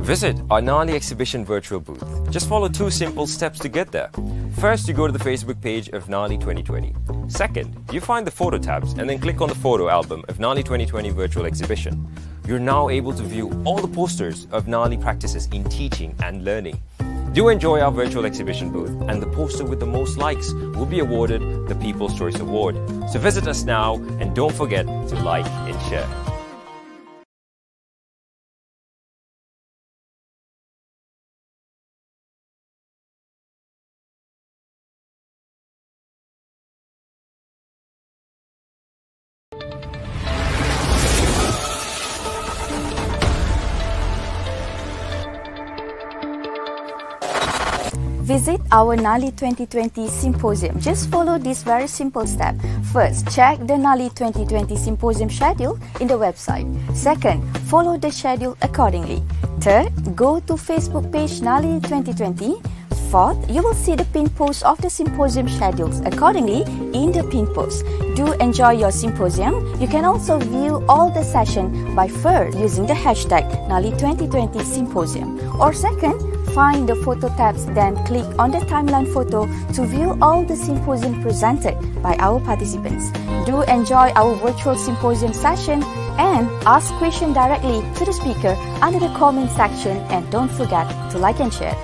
Visit our Nali exhibition virtual booth. Just follow 2 simple steps to get there. First, you go to the Facebook page of Nali 2020. Second, you find the photo tabs and then click on the photo album of Nali 2020 virtual exhibition. You're now able to view all the posters of Nali practices in teaching and learning. Do enjoy our virtual exhibition booth, and the poster with the most likes will be awarded the People's Choice Award. So visit us now and don't forget to like and share. Visit our Nali 2020 Symposium. Just follow this very simple step. First, check the Nali 2020 Symposium schedule in the website. Second, follow the schedule accordingly. Third, go to Facebook page Nali 2020. Fourth, you will see the pin post of the symposium schedules accordingly in the pin post. Do enjoy your symposium. You can also view all the session by first using the hashtag Nali 2020 Symposium. Or second, find the photo tabs, then click on the timeline photo to view all the symposium presented by our participants. Do enjoy our virtual symposium session and ask questions directly to the speaker under the comment section, and don't forget to like and share.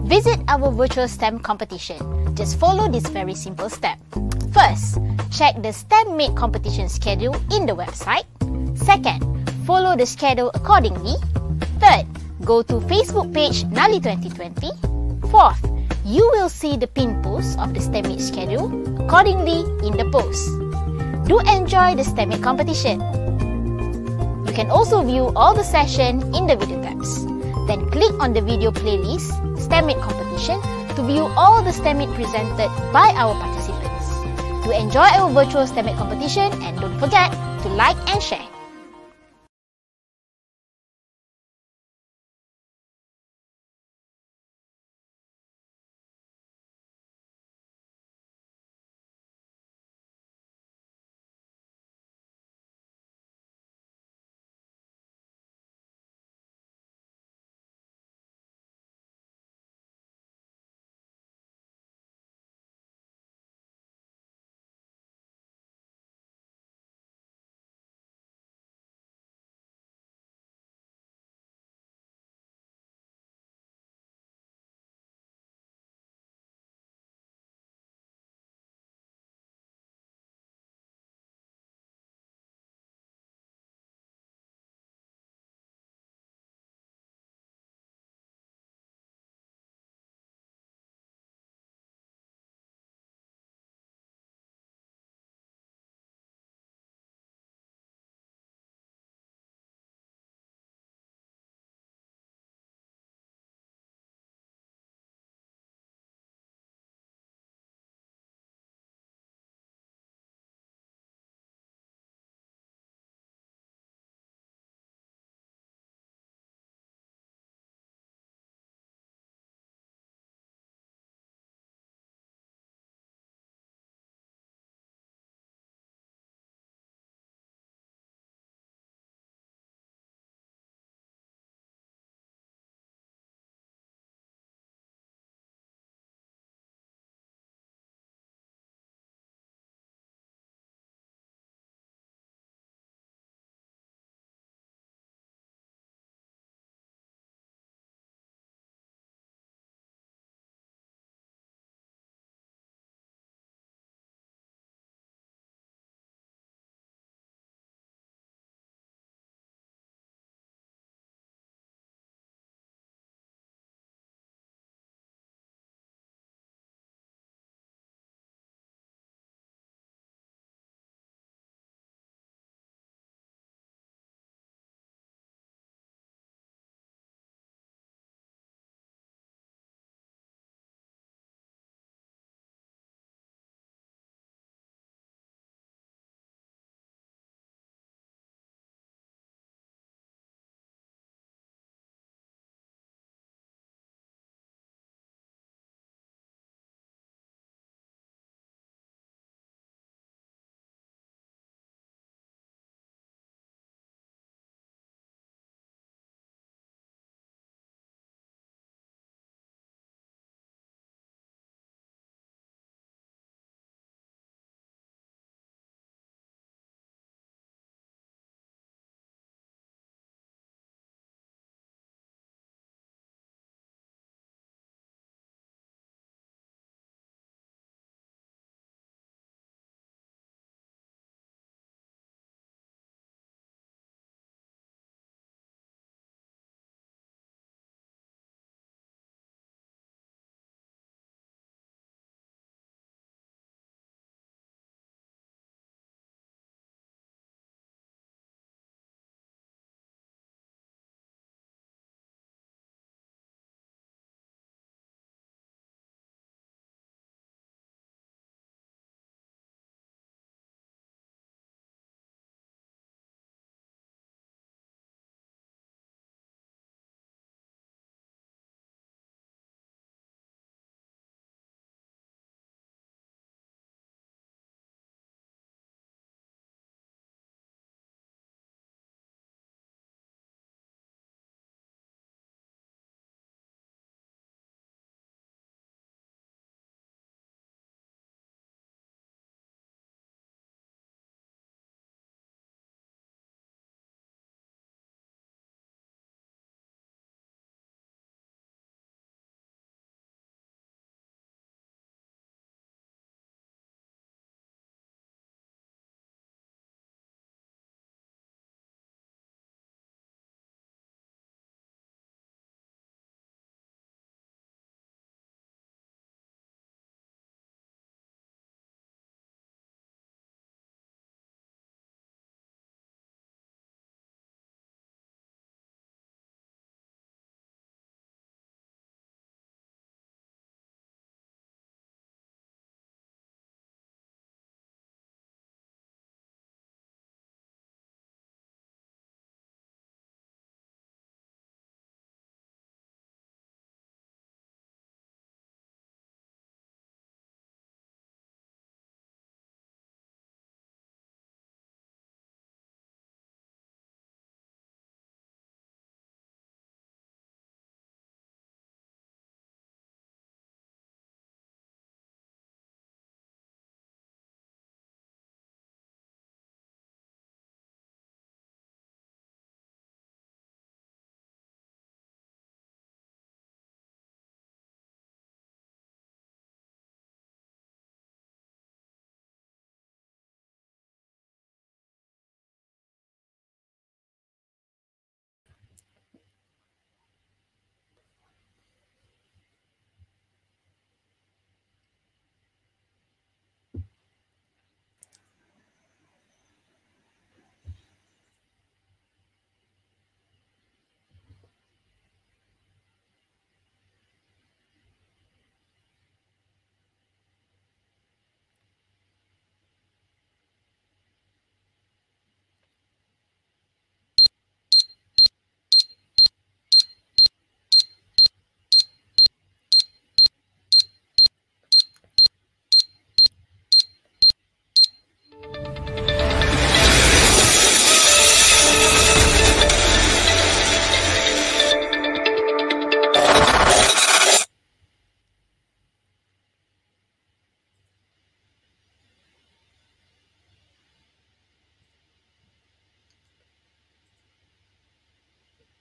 Visit our virtual STEM competition. Just follow this very simple step. First, check the STEM Made competition schedule in the website. Second, follow the schedule accordingly. Third, go to Facebook page Nali 2020. Fourth, you will see the pin post of the STEM Made schedule accordingly in the post. Do enjoy the STEM Made competition. You can also view all the session in the video tabs. Then click on the video playlist STEM Made competition to view all the STEM Made presented by our participants. To enjoy our virtual STEM Made competition, and don't forget to like and share.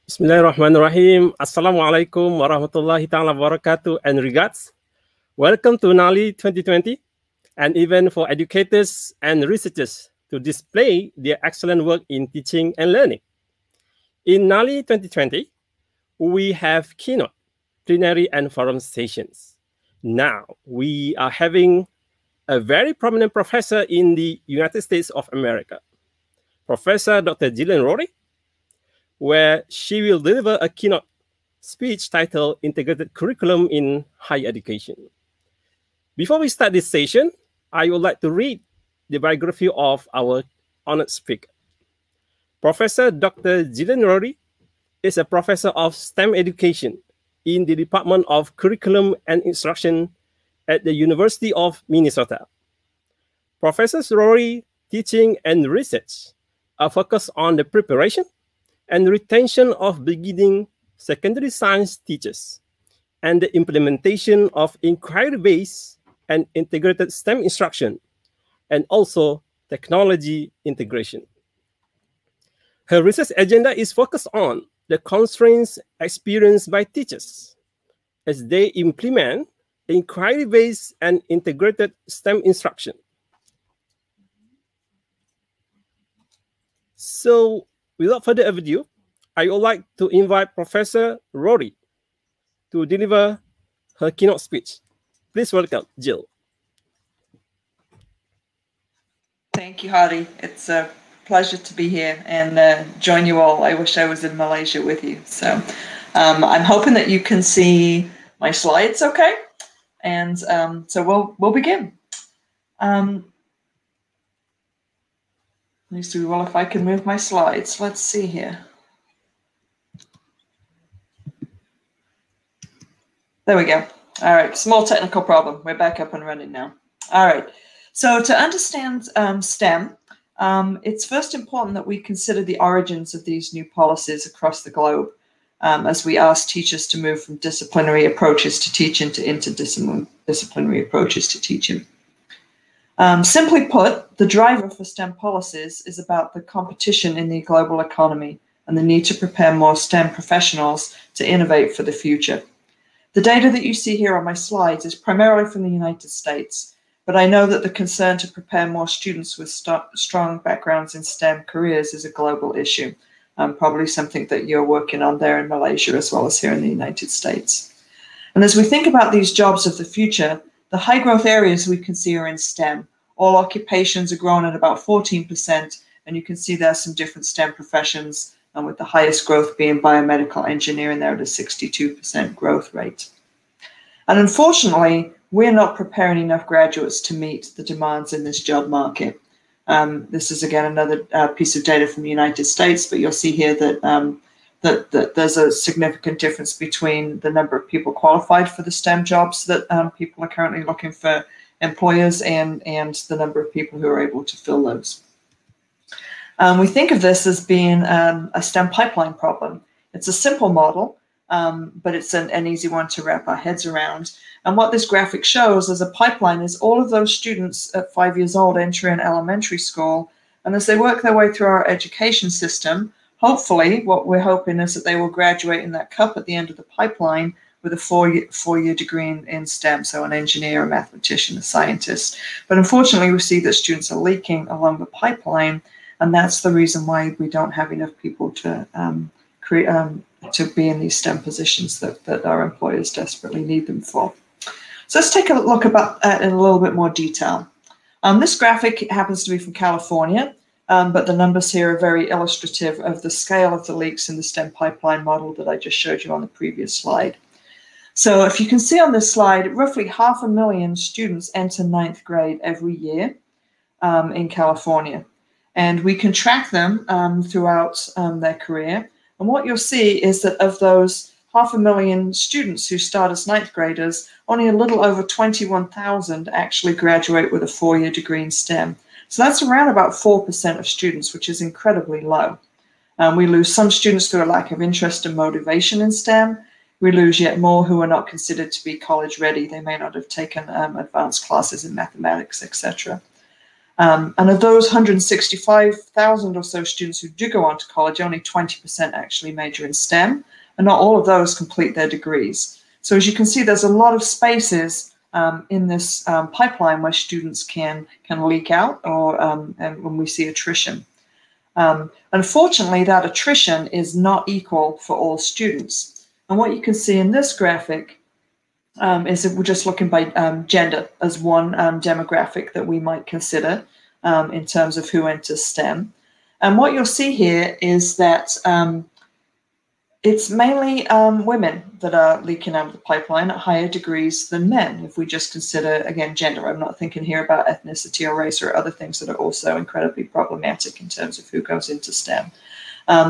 Bismillahirrahmanirrahim. Assalamualaikum warahmatullahi ta'ala wabarakatuh and regards. Welcome to NALI 2020, an event for educators and researchers to display their excellent work in teaching and learning. In NALI 2020, we have keynote, plenary, and forum sessions. Now, we are having a very prominent professor in the United States of America, Professor Dr. Gillian Roehrig, where she will deliver a keynote speech titled Integrated Curriculum in Higher Education. Before we start this session, I would like to read the biography of our honored speaker. Professor Dr. Gillian Roehrig is a professor of STEM education in the Department of Curriculum and Instruction at the University of Minnesota. Professor Roehrig teaching and research are focused on the preparation and retention of beginning secondary science teachers and the implementation of inquiry-based and integrated STEM instruction, and also technology integration. Her research agenda is focused on the constraints experienced by teachers as they implement inquiry-based and integrated STEM instruction. So, without further ado, I would like to invite Professor Roehrig to deliver her keynote speech. Please welcome Jill. Thank you, Hadi. It's a pleasure to be here and join you all. I wish I was in Malaysia with you. So I'm hoping that you can see my slides okay. And so we'll begin. Let me see, well, if I can move my slides. Let's see here. There we go. All right, small technical problem. We're back up and running now. All right, so to understand STEM, it's first important that we consider the origins of these new policies across the globe as we ask teachers to move from disciplinary approaches to teaching to interdisciplinary approaches to teaching. Simply put, the driver for STEM policies is about the competition in the global economy and the need to prepare more STEM professionals to innovate for the future. The data that you see here on my slides is primarily from the United States, but I know that the concern to prepare more students with strong backgrounds in STEM careers is a global issue, probably something that you're working on there in Malaysia as well as here in the United States. And as we think about these jobs of the future, the high growth areas we can see are in STEM. All occupations are growing at about 14%, and you can see there's some different STEM professions, and with the highest growth being biomedical engineering there at a 62% growth rate. And unfortunately, we're not preparing enough graduates to meet the demands in this job market. This is again another piece of data from the United States, but you'll see here that, that there's a significant difference between the number of people qualified for the STEM jobs that people are currently looking for employers and the number of people who are able to fill those. We think of this as being a STEM pipeline problem. It's a simple model, but it's an easy one to wrap our heads around. And what this graphic shows as a pipeline is all of those students at 5 years old entering elementary school. And as they work their way through our education system, hopefully what we're hoping is that they will graduate in that cup at the end of the pipeline with a four-year degree in STEM, so an engineer, a mathematician, a scientist. But unfortunately, we see that students are leaking along the pipeline, and that's the reason why we don't have enough people to be in these STEM positions that our employers desperately need them for. So let's take a look at it in a little bit more detail. This graphic happens to be from California, but the numbers here are very illustrative of the scale of the leaks in the STEM pipeline model that I just showed you on the previous slide. So if you can see on this slide, roughly 500,000 students enter 9th grade every year in California. And we can track them throughout their career. And what you'll see is that of those 500,000 students who start as 9th graders, only a little over 21,000 actually graduate with a 4-year degree in STEM. So that's around about 4% of students, which is incredibly low. We lose some students through a lack of interest and motivation in STEM. We lose yet more who are not considered to be college ready. They may not have taken advanced classes in mathematics, etc. And of those 165,000 or so students who do go on to college, only 20% actually major in STEM, and not all of those complete their degrees. So as you can see, there's a lot of spaces in this pipeline where students can leak out, or and when we see attrition. Unfortunately, that attrition is not equal for all students. And what you can see in this graphic is that we're just looking by gender as one demographic that we might consider in terms of who enters STEM. And what you'll see here is that it's mainly women that are leaking out of the pipeline at higher degrees than men, if we just consider, again, gender. I'm not thinking here about ethnicity or race or other things that are also incredibly problematic in terms of who goes into STEM.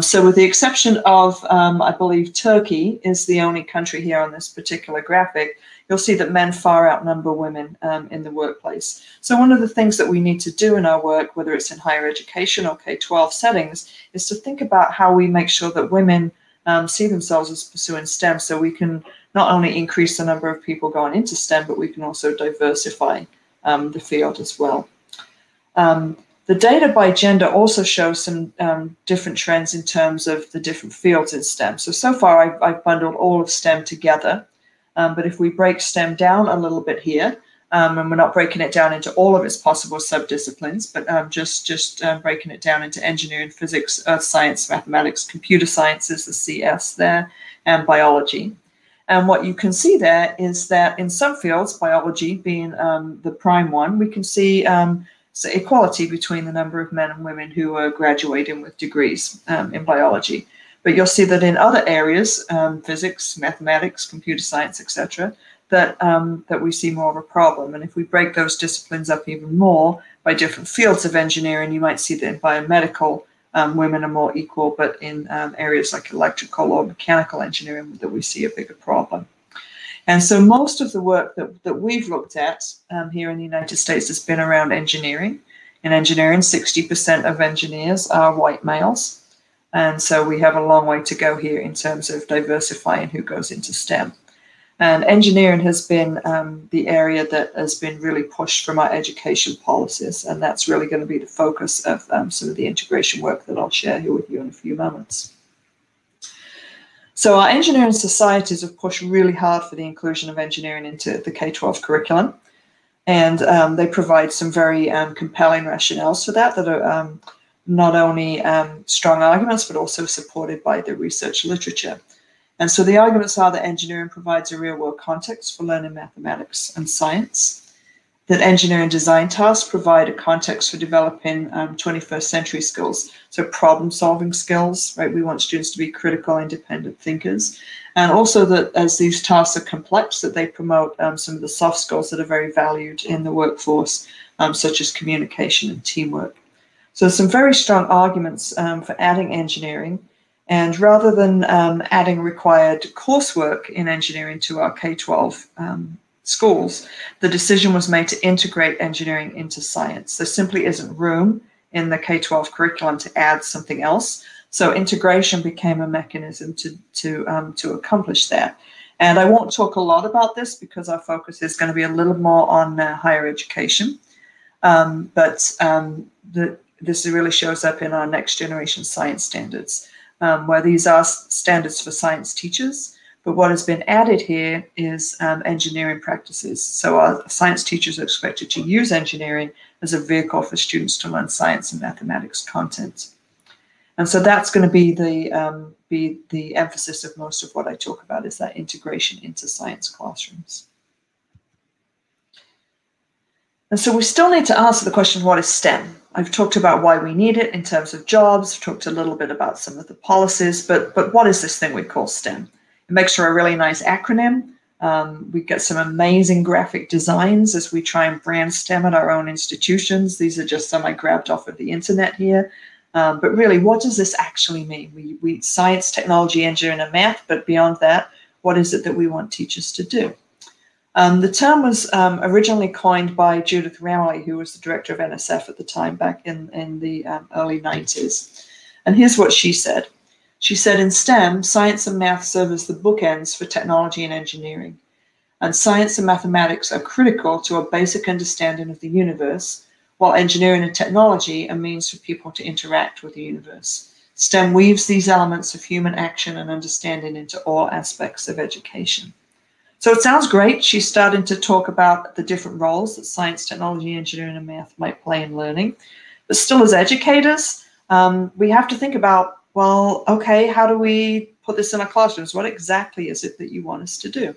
So with the exception of, I believe, Turkey is the only country here on this particular graphic, you'll see that men far outnumber women in the workplace. So one of the things that we need to do in our work, whether it's in higher education or K-12 settings, is to think about how we make sure that women see themselves as pursuing STEM, so we can not only increase the number of people going into STEM, but we can also diversify the field as well. The data by gender also shows some different trends in terms of the different fields in STEM. So far I've bundled all of STEM together, but if we break STEM down a little bit here, and we're not breaking it down into all of its possible subdisciplines, but just breaking it down into engineering, physics, earth science, mathematics, computer sciences, the CS there, and biology. And what you can see there is that in some fields, biology being the prime one, we can see so equality between the number of men and women who are graduating with degrees in biology. But you'll see that in other areas, physics, mathematics, computer science, etc., that we see more of a problem. And if we break those disciplines up even more by different fields of engineering, you might see that in biomedical, women are more equal, but in areas like electrical or mechanical engineering that we see a bigger problem. And so most of the work that we've looked at here in the United States has been around engineering. In engineering, 60% of engineers are white males. And so we have a long way to go here in terms of diversifying who goes into STEM. And engineering has been the area that has been really pushed from our education policies. And that's really going to be the focus of some of the integration work that I'll share here with you in a few moments. So our engineering societies have pushed really hard for the inclusion of engineering into the K-12 curriculum. And they provide some very compelling rationales for that are not only strong arguments, but also supported by the research literature. And so the arguments are that engineering provides a real-world context for learning mathematics and science, that engineering design tasks provide a context for developing 21st century skills, so problem-solving skills, right? We want students to be critical, independent thinkers, and also that as these tasks are complex, that they promote some of the soft skills that are very valued in the workforce, such as communication and teamwork. So some very strong arguments for adding engineering. And rather than adding required coursework in engineering to our K-12 schools, the decision was made to integrate engineering into science. There simply isn't room in the K-12 curriculum to add something else. So integration became a mechanism to accomplish that. And I won't talk a lot about this because our focus is going to be a little more on higher education. This really shows up in our next generation science standards. Where these are standards for science teachers, but what has been added here is engineering practices. So our science teachers are expected to use engineering as a vehicle for students to learn science and mathematics content. And so that's going to be the emphasis of most of what I talk about, is that integration into science classrooms. And so we still need to answer the question, what is STEM? I've talked about why we need it in terms of jobs, I've talked a little bit about some of the policies, but what is this thing we call STEM? It makes for a really nice acronym. We get some amazing graphic designs as we try and brand STEM at our own institutions. These are just some I grabbed off of the internet here. But really, what does this actually mean? We science, technology, engineering, and math, but beyond that, what is it that we want teachers to do? The term was originally coined by Judith Ramley, who was the director of NSF at the time, back in the early 90s. And here's what she said. She said, in STEM, science and math serve as the bookends for technology and engineering. And science and mathematics are critical to a basic understanding of the universe, while engineering and technology are means for people to interact with the universe. STEM weaves these elements of human action and understanding into all aspects of education. So it sounds great. She's starting to talk about the different roles that science, technology, engineering, and math might play in learning. But still, as educators, we have to think about, well, okay, how do we put this in our classrooms? What exactly is it that you want us to do?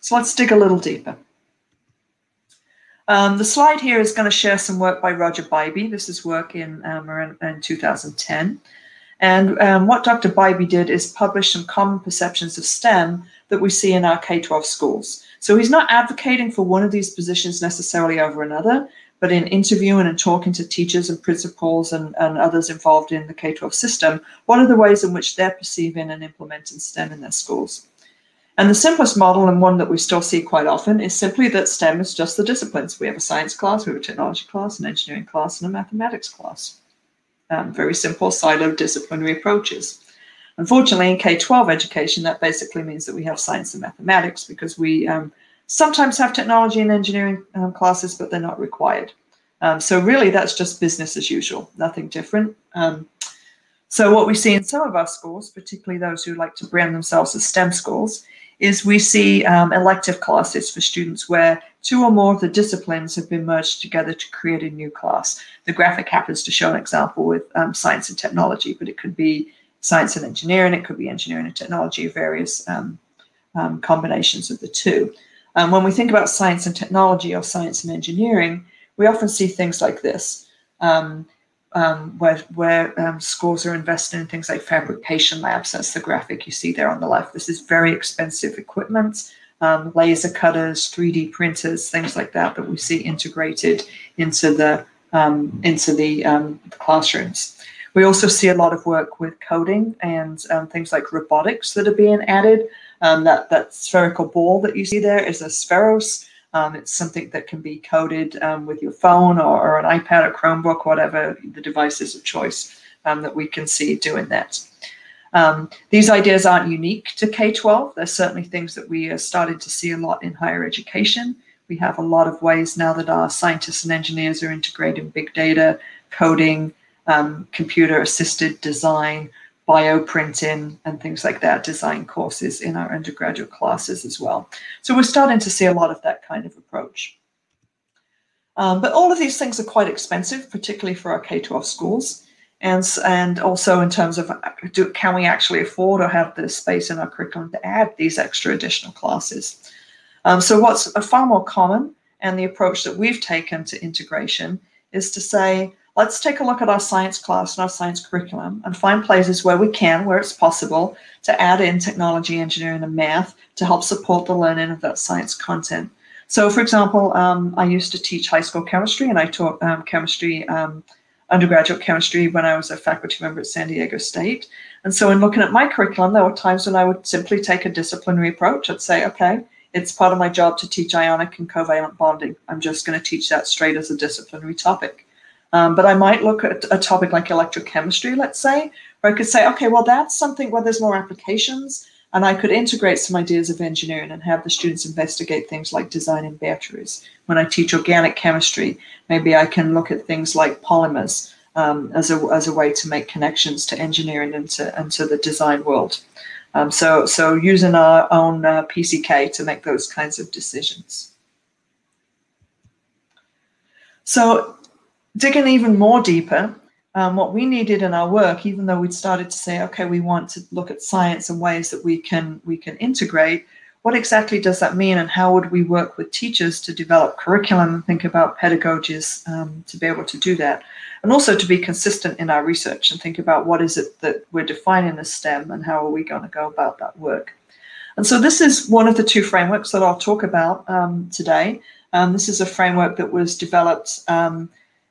So let's dig a little deeper. The slide here is going to share some work by Roger Bybee. This is work in 2010. And what Dr. Bybee did is publish some common perceptions of STEM that we see in our K-12 schools. So he's not advocating for one of these positions necessarily over another, but in interviewing and talking to teachers and principals and others involved in the K-12 system, what are the ways in which they're perceiving and implementing STEM in their schools? And the simplest model, and one that we still see quite often, is simply that STEM is just the disciplines. We have a science class, we have a technology class, an engineering class, and a mathematics class. Very simple siloed disciplinary approaches. Unfortunately, in K-12 education, that basically means that we have science and mathematics, because we sometimes have technology and engineering classes, but they're not required. So really, that's just business as usual, nothing different. So what we see in some of our schools, particularly those who like to brand themselves as STEM schools, is we see elective classes for students where 2 or more of the disciplines have been merged together to create a new class. The graphic happens to show an example with science and technology, but it could be science and engineering, it could be engineering and technology, various combinations of the two. When we think about science and technology or science and engineering, we often see things like this. Where schools are investing in things like fabrication labs. That's the graphic you see there on the left. This is very expensive equipment, laser cutters, 3D printers, things like that we see integrated into the classrooms. We also see a lot of work with coding and things like robotics that are being added. That spherical ball that you see there is a spheros. It's something that can be coded with your phone or an iPad or Chromebook, whatever the devices of choice that we can see doing that. These ideas aren't unique to K-12. They're certainly things that we are starting to see a lot in higher education. We have a lot of ways now that our scientists and engineers are integrating big data, coding, computer-assisted design, bioprinting, and things like that, design courses in our undergraduate classes as well. So we're starting to see a lot of that kind of approach. But all of these things are quite expensive, particularly for our K-12 schools. And also in terms of, can we actually afford or have the space in our curriculum to add these extra additional classes? So what's far more common, and the approach that we've taken to integration, is to say, let's take a look at our science class and our science curriculum and find places where we can, where it's possible, to add in technology, engineering, and math to help support the learning of that science content. So, for example, I used to teach high school chemistry, and I taught chemistry, undergraduate chemistry, when I was a faculty member at San Diego State. And so in looking at my curriculum, there were times when I would simply take a disciplinary approach. I'd say, okay, it's part of my job to teach ionic and covalent bonding. I'm just going to teach that straight as a disciplinary topic. But I might look at a topic like electrochemistry, let's say, where I could say, okay, well, that's something where there's more applications, and I could integrate some ideas of engineering and have the students investigate things like designing batteries. When I teach organic chemistry, maybe I can look at things like polymers as a way to make connections to engineering and to the design world. So using our own PCK to make those kinds of decisions. So digging even more deeper, what we needed in our work, even though we'd started to say, okay, we want to look at science and ways that we can integrate, what exactly does that mean, and how would we work with teachers to develop curriculum and think about pedagogies to be able to do that? And also to be consistent in our research and think about what is it that we're defining as STEM and how are we going to go about that work. And so this is one of the 2 frameworks that I'll talk about today. This is a framework that was developed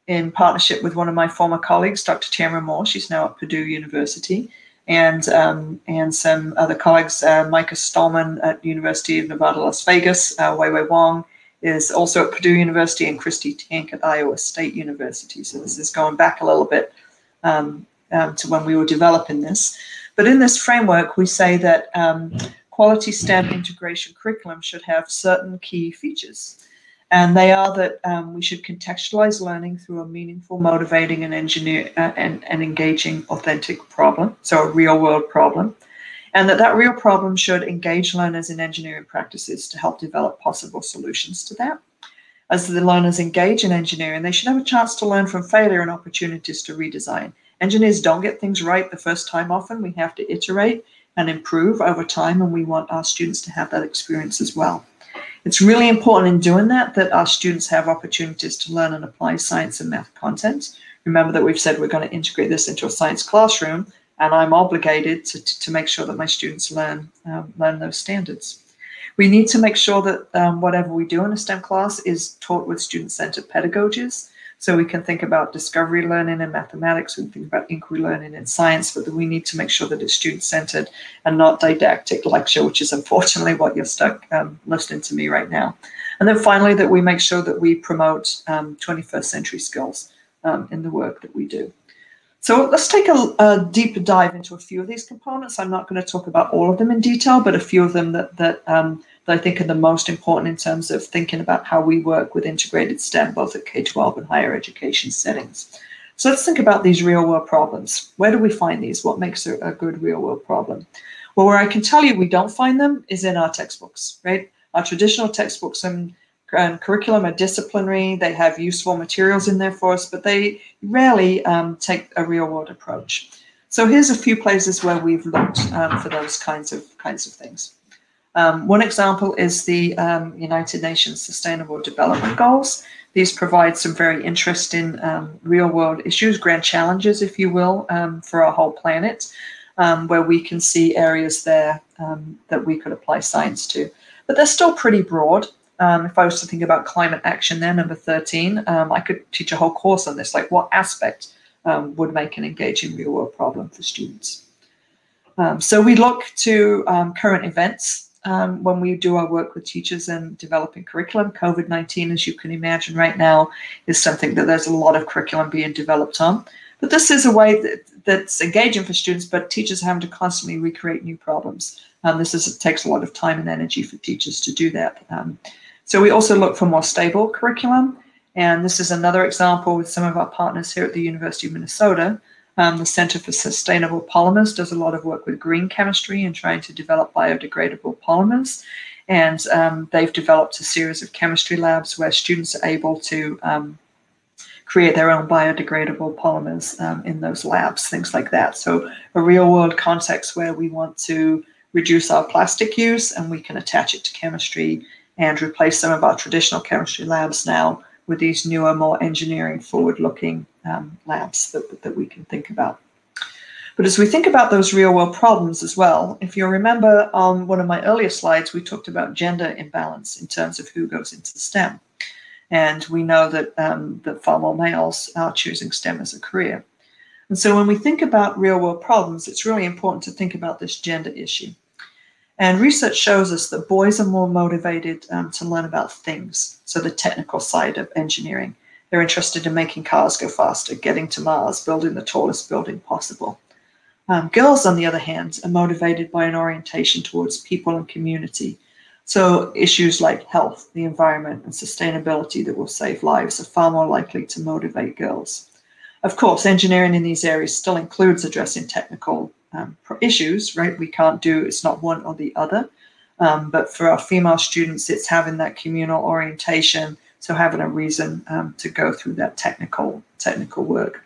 in partnership with one of my former colleagues, Dr. Tamara Moore. She's now at Purdue University, and some other colleagues, Micah Stallman at University of Nevada, Las Vegas, Weiwei Wong is also at Purdue University, and Christy Tank at Iowa State University. So this is going back a little bit to when we were developing this. But in this framework, we say that quality STEM integration curriculum should have certain key features. And they are that we should contextualize learning through a meaningful, motivating, and engaging, authentic problem, so a real-world problem. And that real problem should engage learners in engineering practices to help develop possible solutions to that. As the learners engage in engineering, they should have a chance to learn from failure and opportunities to redesign. Engineers don't get things right the first time often. We have to iterate and improve over time, and we want our students to have that experience as well. It's really important in doing that our students have opportunities to learn and apply science and math content. Remember that we've said we're going to integrate this into a science classroom, and I'm obligated to make sure that my students learn those standards. We need to make sure that whatever we do in a STEM class is taught with student-centered pedagogies. So we can think about discovery learning in mathematics, we can think about inquiry learning in science, but we need to make sure that it's student-centered and not didactic lecture, which is unfortunately what you're stuck listening to me right now. And then finally, that we make sure that we promote 21st century skills in the work that we do. So let's take a deeper dive into a few of these components. I'm not going to talk about all of them in detail, but a few of them that I think are the most important in terms of thinking about how we work with integrated STEM, both at K-12 and higher education settings. So let's think about these real-world problems. Where do we find these? What makes a good real-world problem? Well, where I can tell you we don't find them is in our textbooks, right? Our traditional textbooks and curriculum are disciplinary. They have useful materials in there for us, but they rarely take a real-world approach. So here's a few places where we've looked for those kinds of things. One example is the United Nations Sustainable Development Goals. These provide some very interesting real-world issues, grand challenges, if you will, for our whole planet, where we can see areas there that we could apply science to. But they're still pretty broad. If I was to think about climate action there, number 13, I could teach a whole course on this, like what aspect would make an engaging real-world problem for students. So we look to current events when we do our work with teachers and developing curriculum. COVID-19, as you can imagine right now, is something that there's a lot of curriculum being developed on. But this is a way that's engaging for students, but teachers are having to constantly recreate new problems. It takes a lot of time and energy for teachers to do that. So we also look for more stable curriculum. And this is another example with some of our partners here at the University of Minnesota. The Center for Sustainable Polymers does a lot of work with green chemistry and trying to develop biodegradable polymers. And they've developed a series of chemistry labs where students are able to create their own biodegradable polymers in those labs, things like that. So a real world context where we want to reduce our plastic use and we can attach it to chemistry and replace some of our traditional chemistry labs now with these newer, more engineering forward-looking labs that we can think about. But as we think about those real-world problems as well, if you remember on one of my earlier slides, we talked about gender imbalance in terms of who goes into STEM. And we know that, that far more males are choosing STEM as a career. And so when we think about real-world problems, it's really important to think about this gender issue. And research shows us that boys are more motivated to learn about things, so the technical side of engineering. They're interested in making cars go faster, getting to Mars, building the tallest building possible. Girls, on the other hand, are motivated by an orientation towards people and community. So issues like health, the environment, and sustainability that will save lives are far more likely to motivate girls. Of course, engineering in these areas still includes addressing technical issues, right? It's not one or the other. But for our female students, it's having that communal orientation, so having a reason to go through that technical work.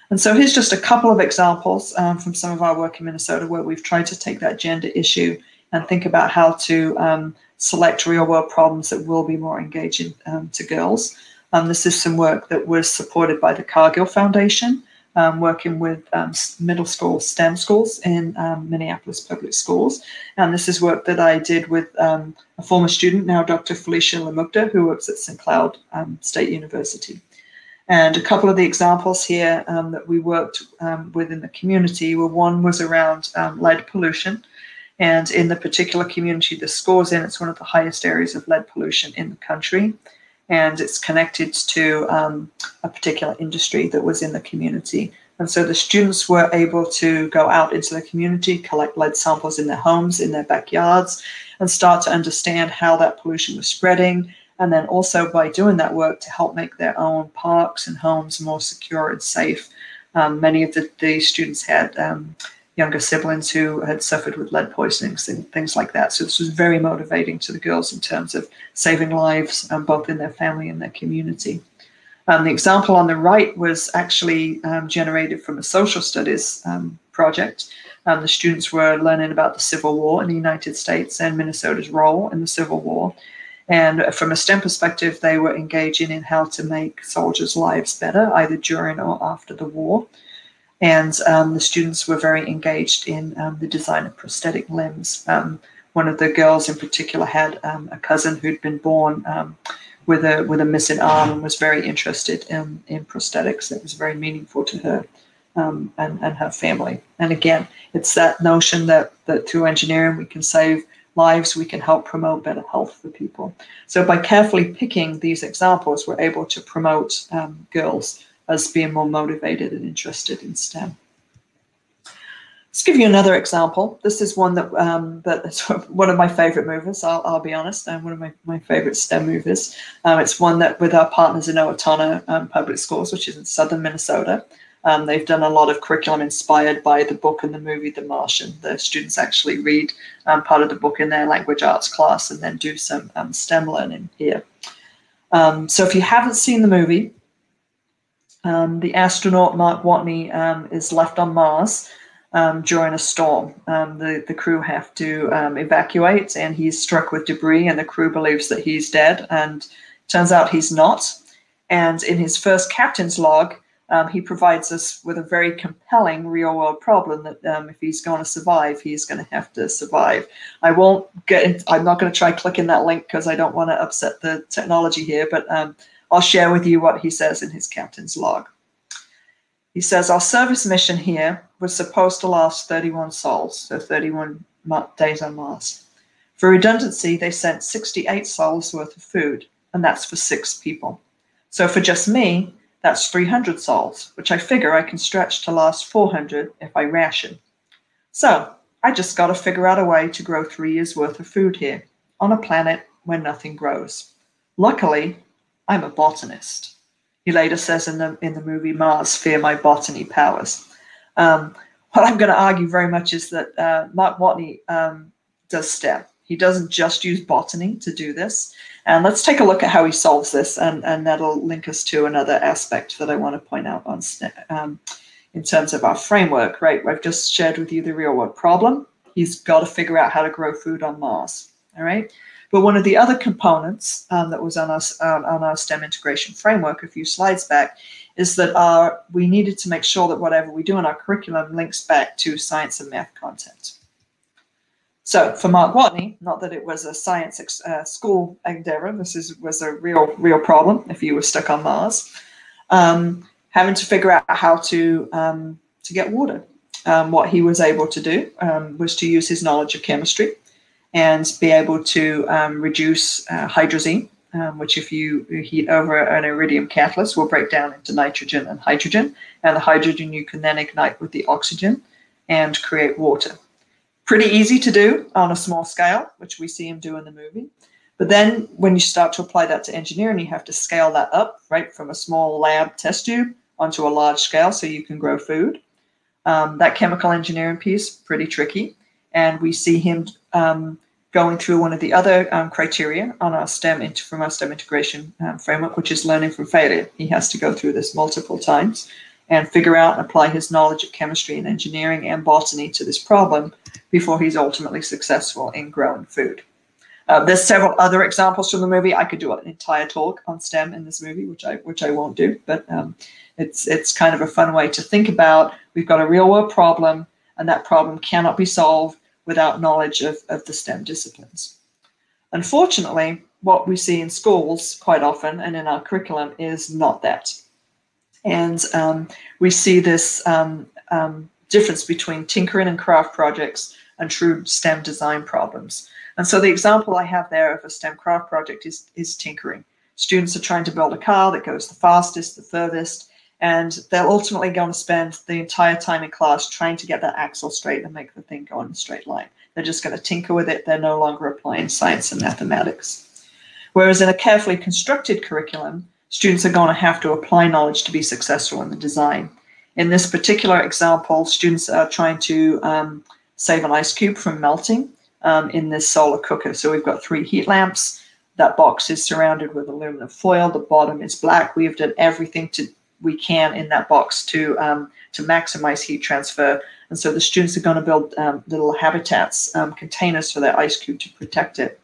And so here's just a couple of examples from some of our work in Minnesota where we've tried to take that gender issue and think about how to select real-world problems that will be more engaging to girls. This is some work that was supported by the Cargill Foundation, working with middle school STEM schools in Minneapolis Public Schools. And this is work that I did with a former student, now Dr. Felicia Lamukta, who works at St. Cloud State University. And a couple of the examples here that we worked with in the community one was around lead pollution. And in the particular community the school's in, it's one of the highest areas of lead pollution in the country. And it's connected to a particular industry that was in the community. And so the students were able to go out into the community, collect lead samples in their homes, in their backyards, and start to understand how that pollution was spreading, and then also by doing that work to help make their own parks and homes more secure and safe. Many of the students had younger siblings who had suffered with lead poisonings and things like that. So this was very motivating to the girls in terms of saving lives, both in their family and their community. The example on the right was actually generated from a social studies project. The students were learning about the Civil War in the United States and Minnesota's role in the Civil War. And from a STEM perspective, they were engaging in how to make soldiers' lives better, either during or after the war. And the students were very engaged in the design of prosthetic limbs. One of the girls in particular had a cousin who'd been born with a missing arm and was very interested in prosthetics. It was very meaningful to her and her family. And again, it's that notion that through engineering we can save lives, we can help promote better health for people. So by carefully picking these examples, we're able to promote girls as being more motivated and interested in STEM. Let's give you another example. This is one that's one of my favorite movies, I'll be honest, and one of my favorite STEM movies. It's one that with our partners in Owatonna Public Schools, which is in southern Minnesota. They've done a lot of curriculum inspired by the book and the movie, The Martian. The students actually read part of the book in their language arts class and then do some STEM learning here. So if you haven't seen the movie, the astronaut Mark Watney is left on Mars during a storm. The crew have to evacuate, and he's struck with debris, and the crew believes that he's dead, and turns out he's not. And in his first captain's log, he provides us with a very compelling real-world problem that if he's going to survive, he's going to have to survive. I'm not going to try clicking that link because I don't want to upset the technology here, but I'll share with you what he says in his captain's log. He says, our service mission here was supposed to last 31 sols, so 31 days on Mars. For redundancy, they sent 68 sols worth of food, and that's for 6 people. So for just me, that's 300 sols, which I figure I can stretch to last 400 if I ration. So I just got to figure out a way to grow 3 years worth of food here on a planet where nothing grows. Luckily, I'm a botanist. He later says in the movie Mars, fear my botany powers. What I'm going to argue very much is that Mark Watney does STEM. He doesn't just use botany to do this. And let's take a look at how he solves this, and that'll link us to another aspect that I want to point out on STEM, in terms of our framework, right? I've just shared with you the real world problem. He's got to figure out how to grow food on Mars, all right? But one of the other components that was on our STEM integration framework a few slides back is that we needed to make sure that whatever we do in our curriculum links back to science and math content. So for Mark Watney, not that it was a science school endeavor, this was a real problem if you were stuck on Mars, having to figure out how to get water. What he was able to do was to use his knowledge of chemistry and be able to reduce hydrazine, which if you heat over an iridium catalyst will break down into nitrogen and the hydrogen you can then ignite with the oxygen and create water. Pretty easy to do on a small scale, which we see him do in the movie. But then when you start to apply that to engineering, you have to scale that up, right, from a small lab test tube onto a large scale so you can grow food. That chemical engineering piece, pretty tricky. And we see him going through one of the other criteria on our STEM integration framework, which is learning from failure. He has to go through this multiple times and figure out and apply his knowledge of chemistry and engineering and botany to this problem before he's ultimately successful in growing food. There's several other examples from the movie. I could do an entire talk on STEM in this movie, which I won't do, but it's kind of a fun way to think about. We've got a real world problem, and that problem cannot be solved without knowledge of the STEM disciplines. Unfortunately, what we see in schools quite often and in our curriculum is not that. And we see this difference between tinkering and craft projects and true STEM design problems. And so the example I have there of a STEM craft project is tinkering. Students are trying to build a car that goes the fastest, the furthest, and they're ultimately going to spend the entire time in class trying to get that axle straight and make the thing go in a straight line. They're just going to tinker with it. They're no longer applying science and mathematics. Whereas in a carefully constructed curriculum, students are going to have to apply knowledge to be successful in the design. In this particular example, students are trying to save an ice cube from melting in this solar cooker. So we've got 3 heat lamps. That box is surrounded with aluminum foil. The bottom is black. We've done everything we can in that box to maximize heat transfer. And so the students are going to build little habitats, containers for their ice cube to protect it.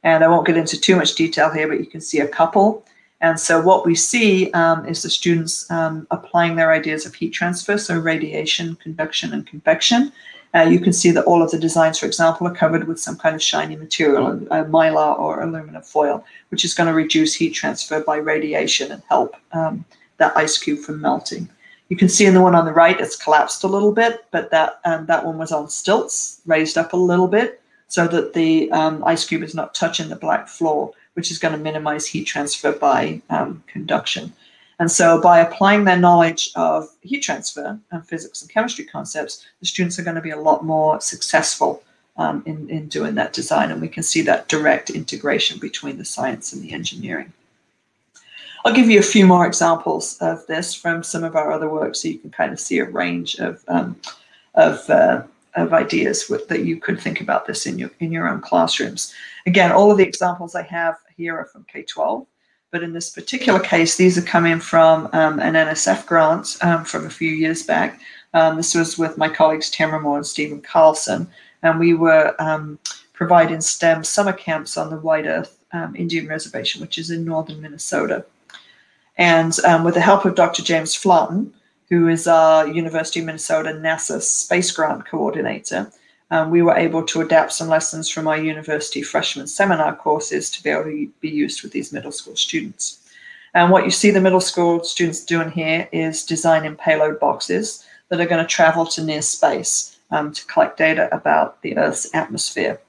And I won't get into too much detail here, but you can see a couple. And so what we see is the students applying their ideas of heat transfer, so radiation, conduction, and convection. You can see that all of the designs, for example, are covered with some kind of shiny material, mylar or aluminum foil, which is going to reduce heat transfer by radiation and help that ice cube from melting. You can see in the one on the right, it's collapsed a little bit, but that one was on stilts, raised up a little bit, so that the ice cube is not touching the black floor, which is going to minimize heat transfer by conduction. And so by applying their knowledge of heat transfer and physics and chemistry concepts, the students are going to be a lot more successful in doing that design. And we can see that direct integration between the science and the engineering. I'll give you a few more examples of this from some of our other work, so you can kind of see a range of ideas that you could think about this in your own classrooms. Again, all of the examples I have here are from K-12, but in this particular case, these are coming from an NSF grant from a few years back. This was with my colleagues Tamara Moore and Stephen Carlson, and we were providing STEM summer camps on the White Earth Indian Reservation, which is in northern Minnesota. And with the help of Dr. James Flauten, who is our University of Minnesota NASA Space Grant Coordinator, we were able to adapt some lessons from our university freshman seminar courses to be able to be used with these middle school students. And what you see the middle school students doing here is designing payload boxes that are going to travel to near space to collect data about the Earth's atmosphere.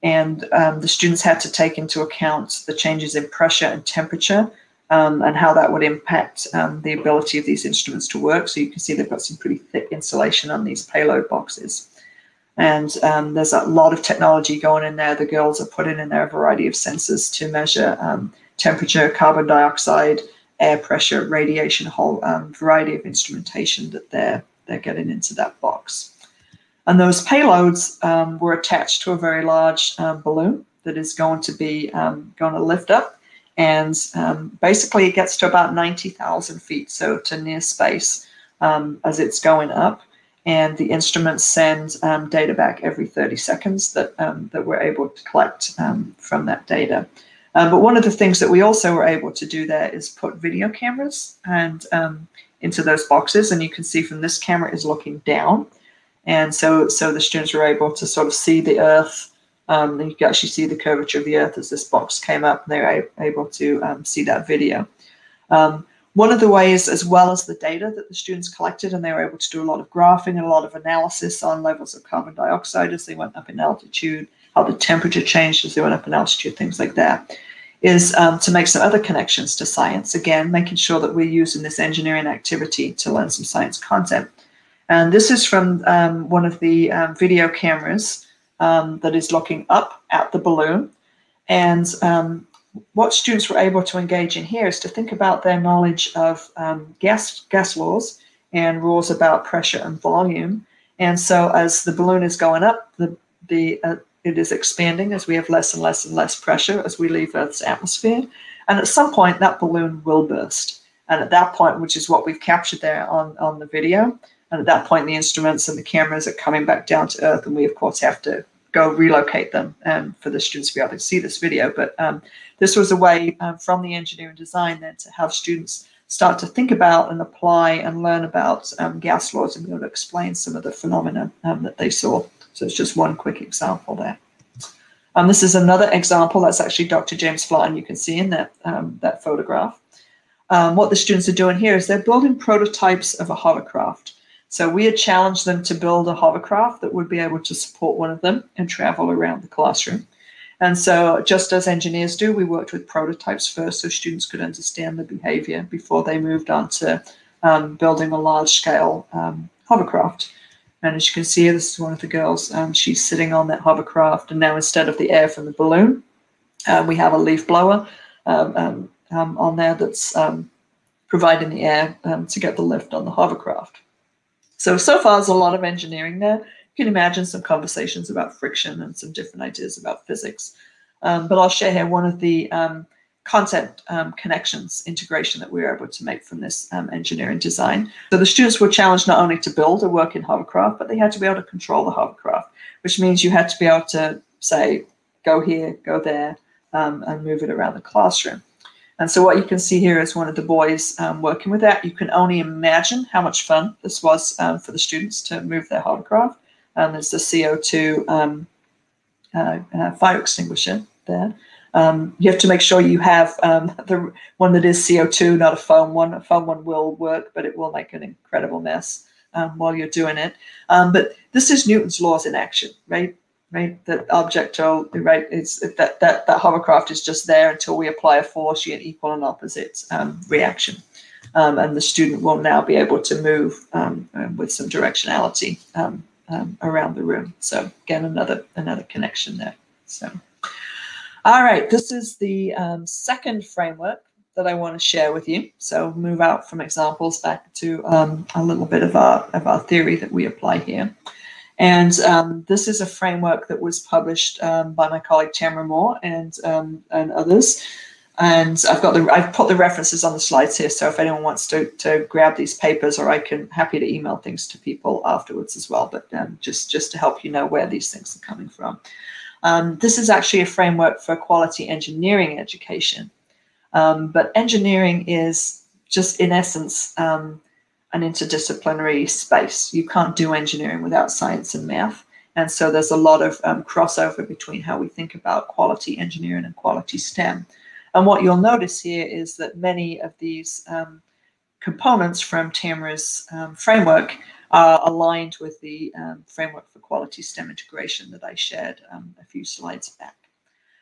And the students had to take into account the changes in pressure and temperature and how that would impact the ability of these instruments to work. So you can see they've got some pretty thick insulation on these payload boxes. And there's a lot of technology going in there. The girls are putting in there a variety of sensors to measure temperature, carbon dioxide, air pressure, radiation, a whole variety of instrumentation that they're getting into that box. And those payloads were attached to a very large balloon that is going to be going to lift up. And basically it gets to about 90,000 feet, so to near space as it's going up. And the instruments send data back every 30 seconds that we're able to collect from that data. But one of the things that we also were able to do there is put video cameras and into those boxes. And you can see from this camera is looking down. And so the students were able to sort of see the Earth. You can actually see the curvature of the Earth as this box came up, and they were able to see that video. One of the ways, as well as the data that the students collected, and they were able to do a lot of graphing and a lot of analysis on levels of carbon dioxide as they went up in altitude, how the temperature changed as they went up in altitude, things like that, is to make some other connections to science. Again, making sure that we're using this engineering activity to learn some science content. And this is from one of the video cameras that is looking up at the balloon. And what students were able to engage in here is to think about their knowledge of gas laws and rules about pressure and volume. And so as the balloon is going up, it is expanding as we have less and less and less pressure as we leave Earth's atmosphere. And at some point, that balloon will burst. And at that point, which is what we've captured there on the video, and at that point, the instruments and the cameras are coming back down to Earth, and we, of course, have to go relocate them for the students to be able to see this video. But this was a way from the engineering design then to have students start to think about and apply and learn about gas laws and be able to explain some of the phenomena that they saw. So it's just one quick example there. This is another example. That's actually Dr. James Flauten, you can see in that photograph. What the students are doing here is they're building prototypes of a hovercraft. So we had challenged them to build a hovercraft that would be able to support one of them and travel around the classroom. And so just as engineers do, we worked with prototypes first so students could understand the behavior before they moved on to building a large-scale hovercraft. And as you can see, this is one of the girls. She's sitting on that hovercraft, and now instead of the air from the balloon We have a leaf blower on there that's providing the air to get the lift on the hovercraft. So far there's a lot of engineering there. You can imagine some conversations about friction and some different ideas about physics. But I'll share here one of the content connections integration that we were able to make from this engineering design. So the students were challenged not only to build a working hovercraft, but they had to be able to control the hovercraft, which means you had to be able to say, go here, go there, and move it around the classroom. And so what you can see here is one of the boys working with that. You can only imagine how much fun this was for the students to move their hovercraft. There's the CO2 fire extinguisher there. You have to make sure you have the one that is CO2, not a foam one. A foam one will work, but it will make an incredible mess while you're doing it. But this is Newton's laws in action, right? Right, that object, right? It's that hovercraft is just there until we apply a force. You get equal and opposite reaction, and the student will now be able to move with some directionality around the room. So again, another connection there. So, all right, this is the second framework that I want to share with you. So move out from examples back to a little bit of our theory that we apply here. And this is a framework that was published by my colleague Tamara Moore and others. And I've put the references on the slides here. So if anyone wants to grab these papers, or I can happy to email things to people afterwards as well. But just to help you know where these things are coming from. This is actually a framework for quality engineering education. But engineering is just in essence an interdisciplinary space. You can't do engineering without science and math. And so there's a lot of crossover between how we think about quality engineering and quality STEM. And what you'll notice here is that many of these components from Tamara's framework are aligned with the framework for quality STEM integration that I shared a few slides back.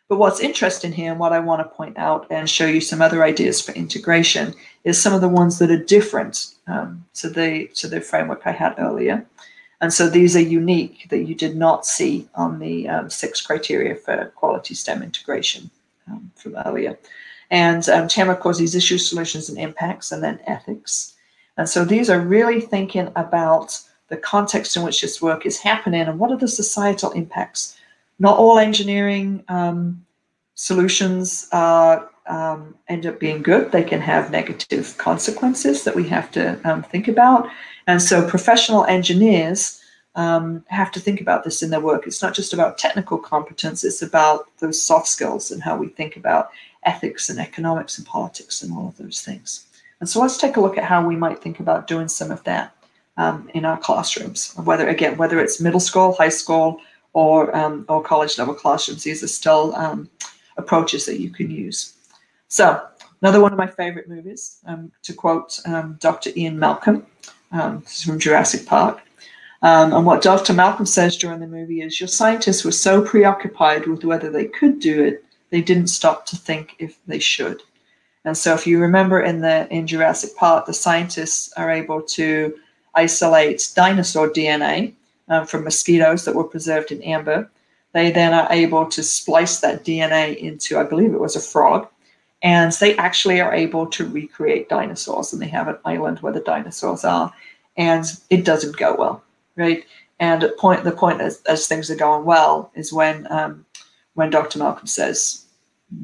But what's interesting here, and what I want to point out and show you some other ideas for integration, is some of the ones that are different to the framework I had earlier. And so these are unique that you did not see on the 6 criteria for quality STEM integration from earlier. And Tamara calls these issues, solutions, and impacts, and then ethics. And so these are really thinking about the context in which this work is happening and what are the societal impacts. Not all engineering solutions end up being good. They can have negative consequences that we have to think about. And so professional engineers have to think about this in their work. It's not just about technical competence, it's about those soft skills and how we think about ethics and economics and politics and all of those things. And so let's take a look at how we might think about doing some of that in our classrooms, whether it's middle school, high school, or college level classrooms. These are still approaches that you can use. So another one of my favorite movies, to quote Dr. Ian Malcolm, this is from Jurassic Park. And what Dr. Malcolm says during the movie is, your scientists were so preoccupied with whether they could do it, they didn't stop to think if they should. And so if you remember in Jurassic Park, the scientists are able to isolate dinosaur DNA from mosquitoes that were preserved in amber. They then are able to splice that DNA into, I believe it was a frog, and they actually are able to recreate dinosaurs, and they have an island where the dinosaurs are, and it doesn't go well, right? And the point as things are going well is when Dr. Malcolm says,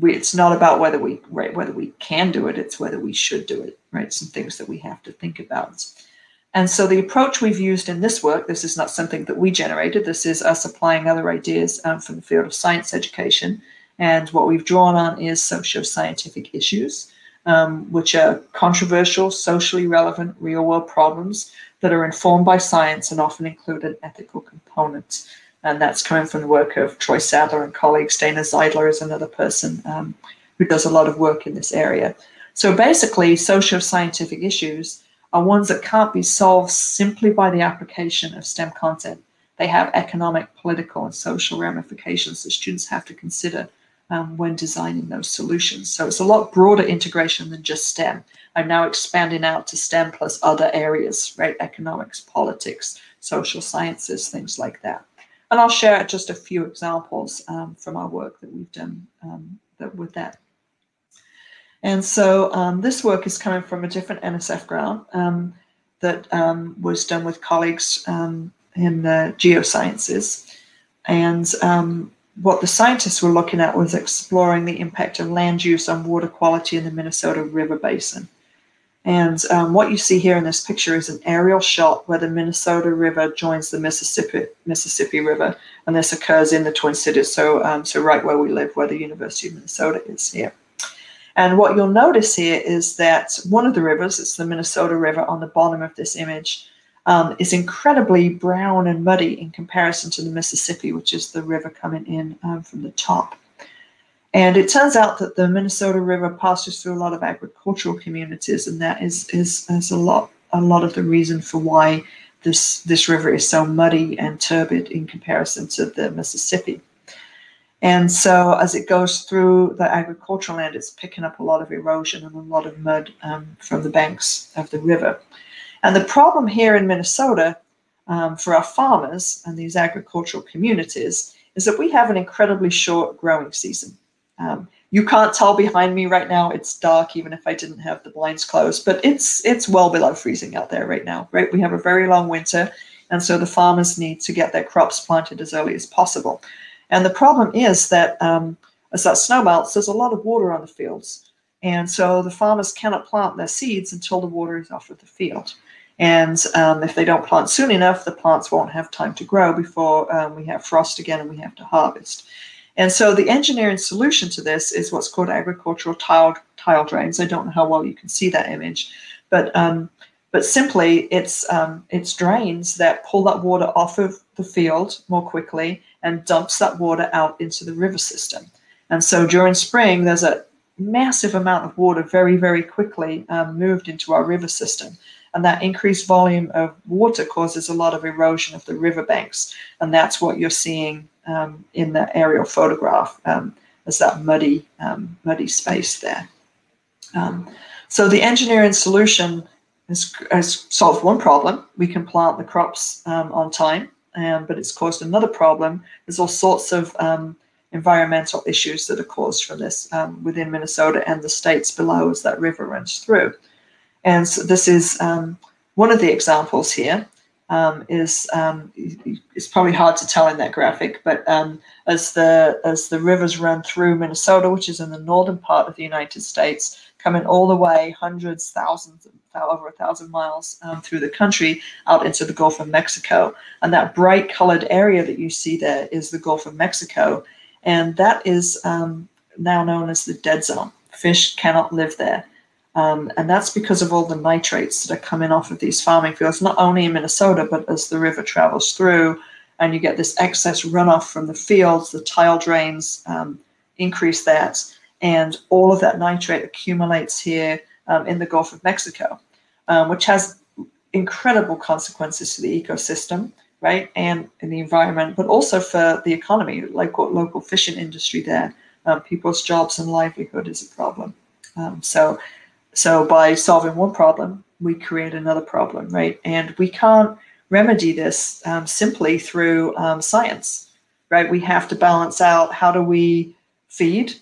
it's not about whether we can do it, it's whether we should do it, right? Some things that we have to think about. And so the approach we've used in this work, this is not something that we generated, this is us applying other ideas from the field of science education. And what we've drawn on is socio-scientific issues, which are controversial, socially relevant, real-world problems that are informed by science and often include an ethical component. And that's coming from the work of Troy Sadler and colleagues. Dana Zeidler is another person who does a lot of work in this area. So basically, socio-scientific issues are ones that can't be solved simply by the application of STEM content. They have economic, political, and social ramifications that students have to consider when designing those solutions. So it's a lot broader integration than just STEM. I'm now expanding out to STEM plus other areas, right? Economics, politics, social sciences, things like that. And I'll share just a few examples from our work that we've done with that. And so this work is coming from a different NSF grant that was done with colleagues in geosciences. And what the scientists were looking at was exploring the impact of land use on water quality in the Minnesota River Basin. And what you see here in this picture is an aerial shot where the Minnesota River joins the Mississippi River, and this occurs in the Twin Cities, so right where we live, where the University of Minnesota is here. And what you'll notice here is that one of the rivers, it's the Minnesota River on the bottom of this image, is incredibly brown and muddy in comparison to the Mississippi, which is the river coming in from the top. And it turns out that the Minnesota River passes through a lot of agricultural communities, and that is a lot of the reason for why this river is so muddy and turbid in comparison to the Mississippi. And so as it goes through the agricultural land, it's picking up a lot of erosion and a lot of mud from the banks of the river. And the problem here in Minnesota for our farmers and these agricultural communities is that we have an incredibly short growing season. You can't tell behind me right now, it's dark even if I didn't have the blinds closed, but it's well below freezing out there right now, right? We have a very long winter, and so the farmers need to get their crops planted as early as possible. And the problem is that as that snow melts, there's a lot of water on the fields. And so the farmers cannot plant their seeds until the water is off of the field. And if they don't plant soon enough, the plants won't have time to grow before we have frost again and we have to harvest. And so the engineering solution to this is what's called agricultural tile drains. I don't know how well you can see that image, but simply it's drains that pull that water off of the field more quickly and dumps that water out into the river system. And so during spring, there's a massive amount of water very, very quickly moved into our river system. And that increased volume of water causes a lot of erosion of the riverbanks. And that's what you're seeing in the aerial photograph as that muddy space there. So the engineering solution has solved one problem. We can plant the crops on time, but it's caused another problem. There's all sorts of environmental issues that are caused from this within Minnesota and the states below as that river runs through. And so this is one of the examples here. It's probably hard to tell in that graphic, but as the rivers run through Minnesota, which is in the northern part of the United States, coming all the way hundreds, thousands, over 1,000 miles through the country out into the Gulf of Mexico. And that bright colored area that you see there is the Gulf of Mexico. And that is now known as the dead zone. Fish cannot live there. And that's because of all the nitrates that are coming off of these farming fields, not only in Minnesota, but as the river travels through and you get this excess runoff from the fields, the tile drains increase that, and all of that nitrate accumulates here in the Gulf of Mexico, which has incredible consequences to the ecosystem, right, and in the environment, but also for the economy, like what local fishing industry there. People's jobs and livelihood is a problem. So by solving one problem, we create another problem, right? And we can't remedy this simply through science, right? We have to balance out, how do we feed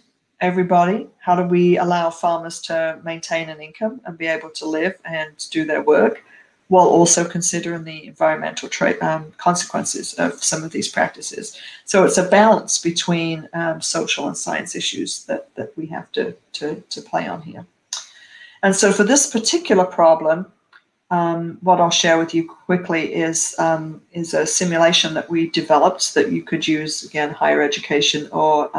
everybody? How do we allow farmers to maintain an income and be able to live and do their work, while also considering the environmental consequences of some of these practices? So it's a balance between social and science issues that we have to play on here. And so for this particular problem, what I'll share with you quickly is a simulation that we developed that you could use, again, higher education, or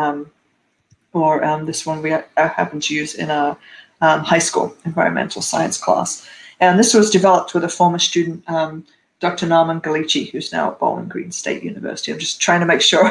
this one we happen to use in a high school environmental science class. And this was developed with a former student, Dr. Nauman Galici, who's now at Bowling Green State University. I'm just trying to make sure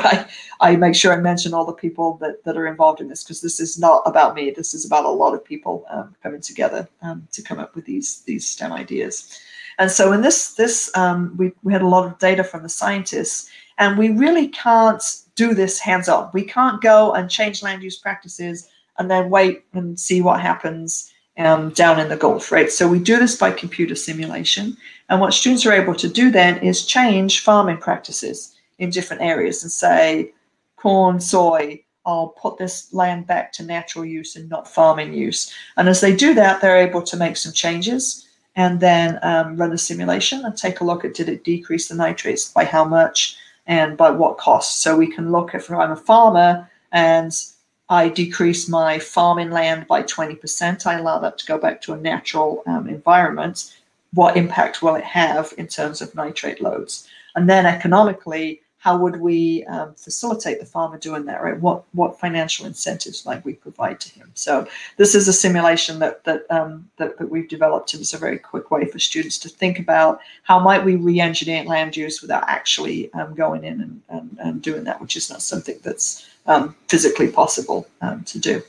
I mention all the people that are involved in this, because this is not about me. This is about a lot of people coming together to come up with these STEM ideas. And so in this we had a lot of data from the scientists, and we really can't do this hands-on. We can't go and change land use practices and then wait and see what happens down in the Gulf, right? So we do this by computer simulation. And what students are able to do then is change farming practices in different areas and say corn, soy, I'll put this land back to natural use and not farming use. And as they do that, they're able to make some changes and then run the simulation and take a look at, did it decrease the nitrates, by how much and by what cost. So we can look at, if I'm a farmer and I decrease my farming land by 20%, I allow that to go back to a natural environment, what impact will it have in terms of nitrate loads? And then economically, how would we facilitate the farmer doing that, right? What financial incentives might we provide to him? So this is a simulation that we've developed, and it's a very quick way for students to think about how might we re-engineer land use without actually going in and doing that, which is not something that's physically possible to do.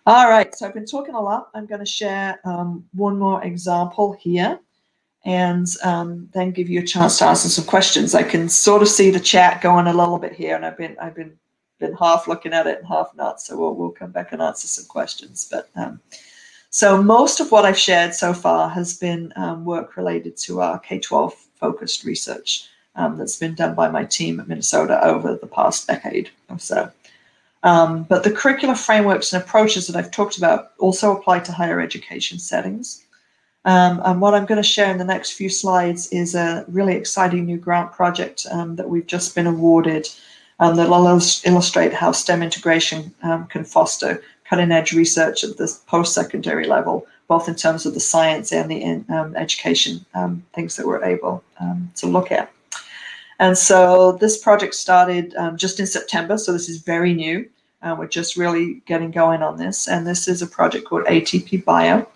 All right, so I've been talking a lot. I'm going to share one more example here, and then give you a chance to answer some questions. I can sort of see the chat going a little bit here, and I've been half looking at it and half not. So we'll come back and answer some questions. But so most of what I've shared so far has been work related to our K-12 focused research that's been done by my team at Minnesota over the past decade or so. But the curricular frameworks and approaches that I've talked about also apply to higher education settings. And what I'm going to share in the next few slides is a really exciting new grant project that we've just been awarded that will illustrate how STEM integration can foster cutting-edge research at the post-secondary level, both in terms of the science and the education things that we're able to look at. And so this project started just in September, so this is very new. We're just really getting going on this. And this is a project called ATP Bio.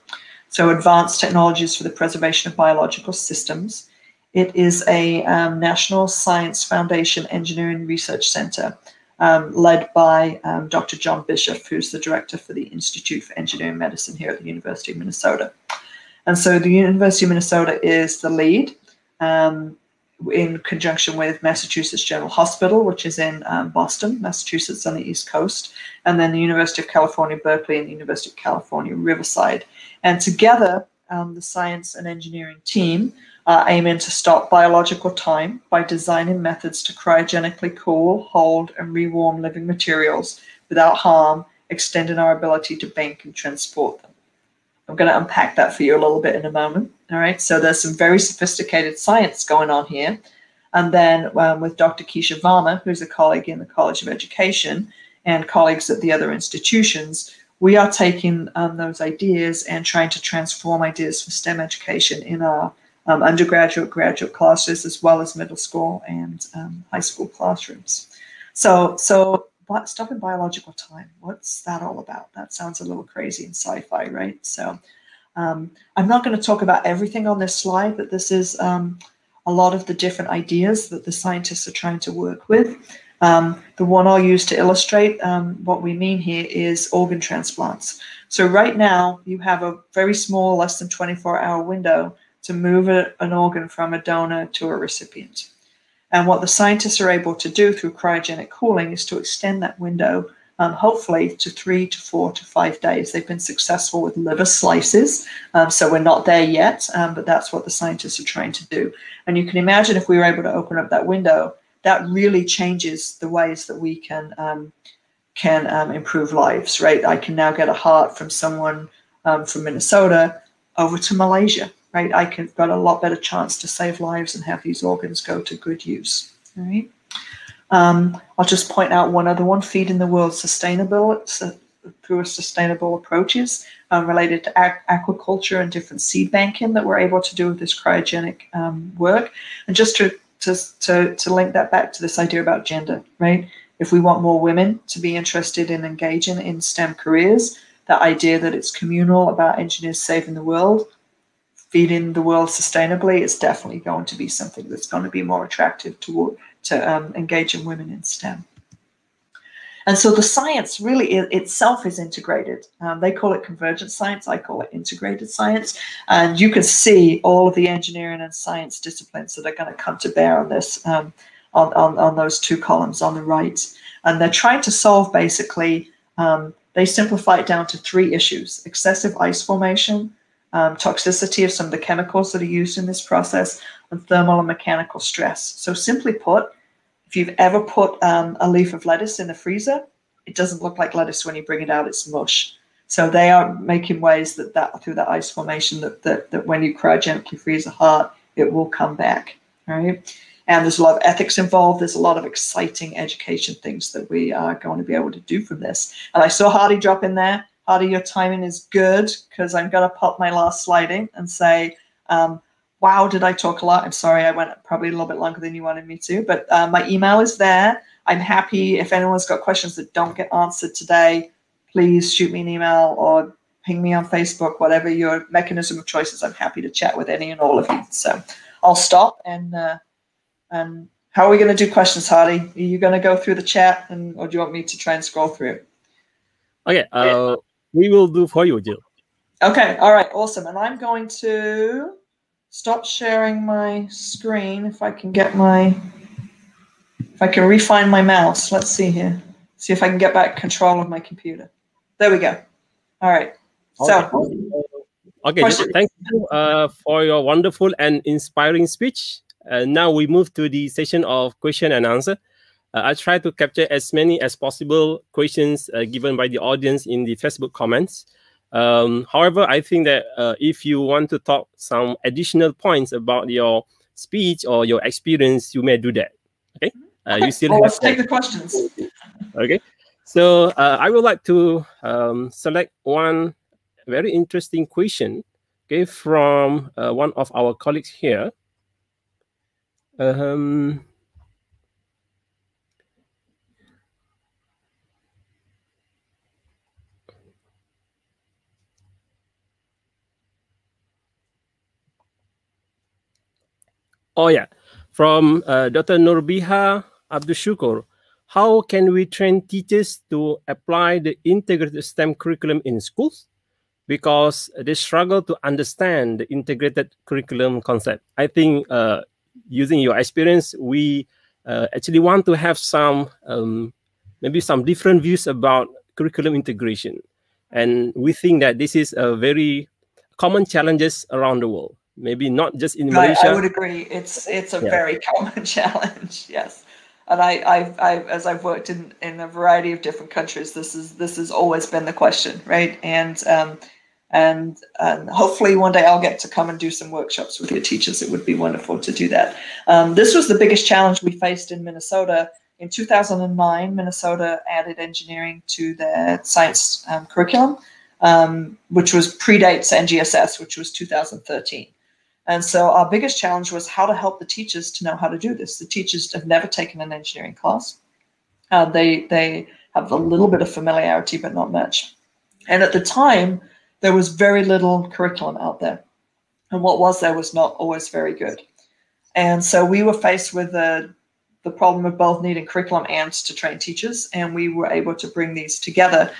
So Advanced Technologies for the Preservation of Biological Systems. It is a National Science Foundation Engineering Research Center led by Dr. John Bishop, who's the director for the Institute for Engineering Medicine here at the University of Minnesota. And so the University of Minnesota is the lead in conjunction with Massachusetts General Hospital, which is in Boston, Massachusetts on the East Coast, and then the University of California, Berkeley, and the University of California, Riverside. And together, the science and engineering team are aiming to stop biological time by designing methods to cryogenically cool, hold, and rewarm living materials without harm, extending our ability to bank and transport them. I'm going to unpack that for you a little bit in a moment. All right, so there's some very sophisticated science going on here. And then with Dr. Keisha Varma, who's a colleague in the College of Education, and colleagues at the other institutions, we are taking those ideas and trying to transform ideas for STEM education in our undergraduate, graduate classes, as well as middle school and high school classrooms. So stopping biological time, what's that all about? That sounds a little crazy and sci-fi, right? So I'm not going to talk about everything on this slide, but this is a lot of the different ideas that the scientists are trying to work with. The one I'll use to illustrate what we mean here is organ transplants. So right now you have a very small, less than 24-hour window to move an organ from a donor to a recipient. And what the scientists are able to do through cryogenic cooling is to extend that window, hopefully to 3 to 4 to 5 days. They've been successful with liver slices, so we're not there yet, but that's what the scientists are trying to do. And you can imagine if we were able to open up that window, that really changes the ways that we can improve lives, right? I can now get a heart from someone from Minnesota over to Malaysia, right? I can got a lot better chance to save lives and have these organs go to good use, all right? I'll just point out one other one, feeding the world through sustainable approaches related to aquaculture and different seed banking that we're able to do with this cryogenic work. And just to link that back to this idea about gender, right? If we want more women to be interested in engaging in STEM careers, that idea that it's communal about engineers saving the world, feeding the world sustainably, is definitely going to be something that's going to be more attractive to engaging women in STEM. And so the science really itself is integrated. They call it convergent science. I call it integrated science. And you can see all of the engineering and science disciplines that are going to come to bear on this, on those two columns on the right. And they're trying to solve basically, they simplify it down to 3 issues: excessive ice formation, toxicity of some of the chemicals that are used in this process, and thermal and mechanical stress. So simply put, If you've ever put a leaf of lettuce in the freezer, it doesn't look like lettuce when you bring it out, it's mush. So they are making ways that through the ice formation that when you cryogenically freeze a heart, it will come back, right? And there's a lot of ethics involved. There's a lot of exciting education things that we are going to be able to do from this. And I saw Hardy drop in there. Hardy, your timing is good, because I'm going to pop my last slide in and say, wow, did I talk a lot? I'm sorry, I went probably a little bit longer than you wanted me to, but my email is there. I'm happy if anyone's got questions that don't get answered today, please shoot me an email or ping me on Facebook, whatever your mechanism of choice is. I'm happy to chat with any and all of you. So I'll stop and how are we going to do questions, Hardy? Are you going to go through the chat, or do you want me to try and scroll through? Okay, we will do for you, Jill. Okay, all right, awesome. And I'm going to stop sharing my screen if I can get if I can refine my mouse. Let's see here. See if I can get back control of my computer. There we go. All right. So, okay, thank you for your wonderful and inspiring speech. Now we move to the session of question and answer. I try to capture as many as possible questions given by the audience in the Facebook comments. However, I think that if you want to talk some additional points about your speech or your experience, you may do that. Okay. You still have let's take the questions. Okay. So I would like to select one very interesting question, okay, from one of our colleagues here. Oh yeah, from Dr. Nurbiha Abdushukur. How can we train teachers to apply the integrated STEM curriculum in schools? Because they struggle to understand the integrated curriculum concept. I think using your experience, we actually want to have some, maybe some different views about curriculum integration. And we think that this is a very common challenges around the world. Maybe not just in Malaysia. I would agree. It's a very common challenge. Yes, and as I've worked in a variety of different countries, this has always been the question, right? And hopefully one day I'll get to come and do some workshops with your teachers. It would be wonderful to do that. This was the biggest challenge we faced in Minnesota. In 2009, Minnesota added engineering to their science curriculum, which predates NGSS, which was 2013. And so our biggest challenge was how to help the teachers to know how to do this. The teachers have never taken an engineering class. They have a little bit of familiarity, but not much. And at the time, there was very little curriculum out there. And what was there was not always very good. And so we were faced with the problem of both needing curriculum and to train teachers. And we were able to bring these together.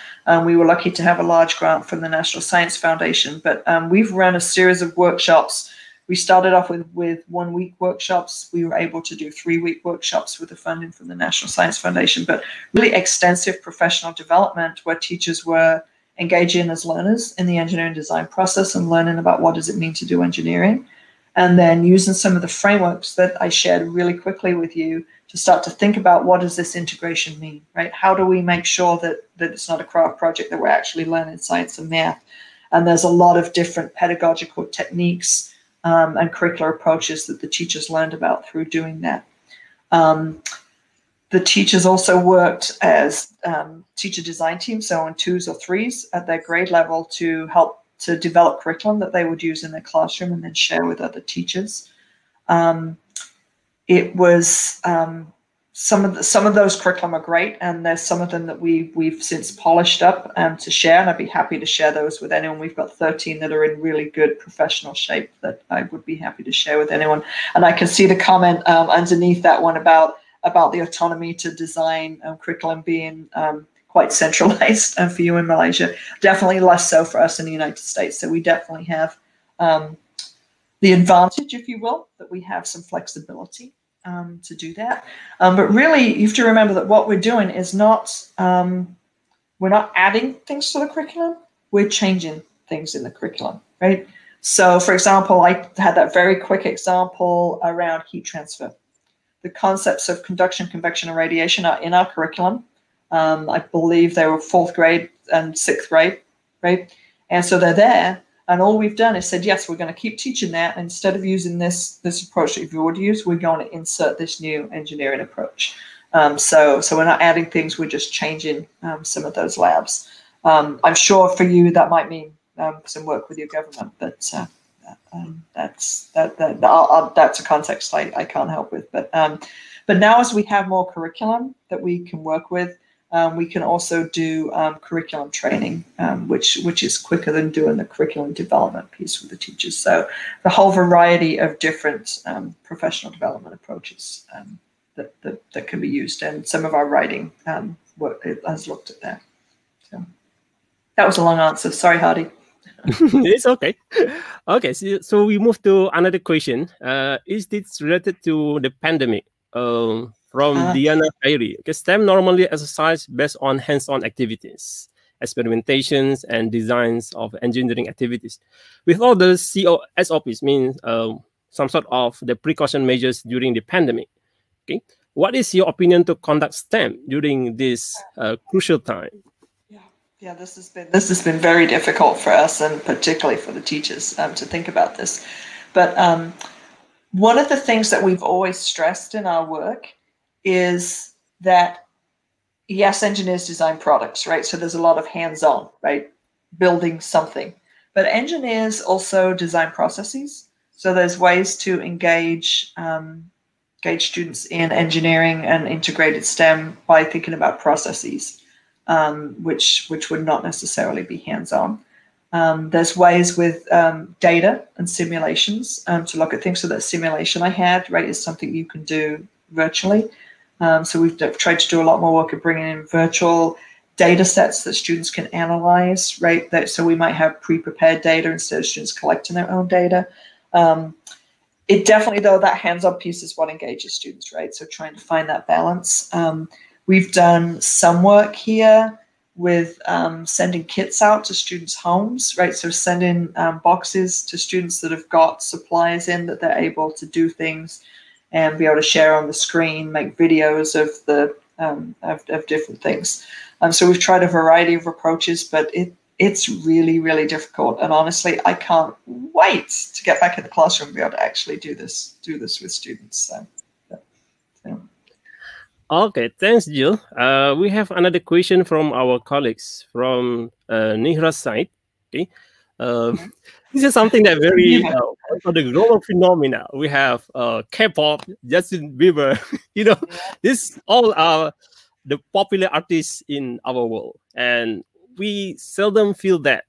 We were lucky to have a large grant from the National Science Foundation. But we've run a series of workshops. We started off with 1 week workshops. We were able to do 3-week workshops with the funding from the National Science Foundation, but really extensive professional development where teachers were engaging as learners in the engineering design process and learning about what does it mean to do engineering. And then using some of the frameworks that I shared really quickly with you to start to think about what does this integration mean, right? How do we make sure that it's not a craft project, that we're actually learning science and math? And there's a lot of different pedagogical techniques and curricular approaches that the teachers learned about through doing that. The teachers also worked as teacher design teams, so in 2s or 3s at their grade level to help to develop curriculum that they would use in their classroom and then share with other teachers. It was some of those curriculum are great, and there's some of them that we've since polished up to share, and I'd be happy to share those with anyone. We've got 13 that are in really good professional shape that I would be happy to share with anyone. And I can see the comment underneath that one about the autonomy to design curriculum being quite centralized for you in Malaysia. Definitely less so for us in the United States. So we definitely have the advantage, if you will, that we have some flexibility to do that. But really, you have to remember that what we're doing is not, we're not adding things to the curriculum, we're changing things in the curriculum, right? So for example, I had that very quick example around heat transfer. the concepts of conduction, convection, and radiation are in our curriculum. I believe they were 4th grade and 6th grade, right? And so they're there. And all we've done is said, yes, we're going to keep teaching that. Instead of using this approach that you've already used, we're going to insert this new engineering approach. So we're not adding things, we're just changing some of those labs. I'm sure for you that might mean some work with your government, but that's a context I can't help with. But now as we have more curriculum that we can work with, we can also do curriculum training, which is quicker than doing the curriculum development piece with the teachers. So the whole variety of different professional development approaches that can be used, and some of our writing work has looked at that. So that was a long answer. Sorry, Hardy. It's okay. Okay, so we move to another question. Is this related to the pandemic? From Diana Kairi, because STEM normally exercise based on hands-on activities, experimentations, and designs of engineering activities. With all the SOPs, means some sort of the precaution measures during the pandemic. Okay, what is your opinion to conduct STEM during this crucial time? Yeah, this has been very difficult for us, and particularly for the teachers to think about this. But one of the things that we've always stressed in our work is that, yes, engineers design products, right? So there's a lot of hands-on, right? Building something. But engineers also design processes. So there's ways to engage students in engineering and integrated STEM by thinking about processes, which would not necessarily be hands-on. There's ways with data and simulations to look at things. So that simulation I had, right, is something you can do virtually. So we've tried to do a lot more work at bringing in virtual data sets that students can analyze, right? So we might have pre-prepared data instead of students collecting their own data. It definitely, though, that hands-on piece is what engages students, right? So trying to find that balance. We've done some work here with sending kits out to students' homes, right? So sending boxes to students that have got supplies in that they're able to do things and be able to share on the screen, make videos of the of different things. So we've tried a variety of approaches, but it's really, really difficult. And honestly, I can't wait to get back in the classroom and be able to actually do this with students. So. Okay, thanks, Jill. We have another question from our colleagues from Nihra's side. Okay, this is something that very for the global phenomena. We have K-pop, Justin Bieber. This all are the popular artists in our world, and we seldom feel that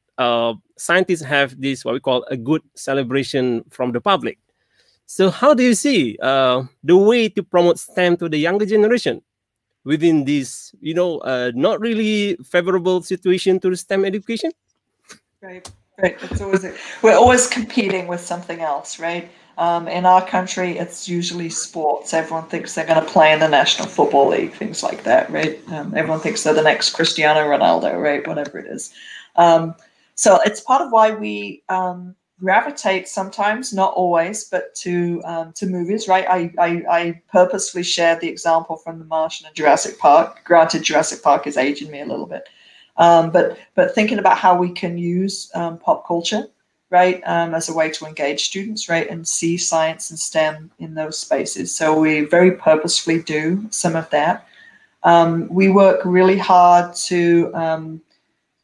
scientists have this what we call a good celebration from the public. So how do you see the way to promote STEM to the younger generation within this, not really favorable situation to STEM education? Right. We're always competing with something else, right? In our country, it's usually sports. Everyone thinks they're going to play in the National Football League, things like that, right? Everyone thinks they're the next Cristiano Ronaldo, right? Whatever it is. So it's part of why we gravitate sometimes, not always, but to movies, right? I purposefully shared the example from the Martian and Jurassic Park. Granted, Jurassic Park is aging me a little bit, but thinking about how we can use pop culture, right, as a way to engage students, right, and see science and STEM in those spaces. So we very purposefully do some of that. We work really hard to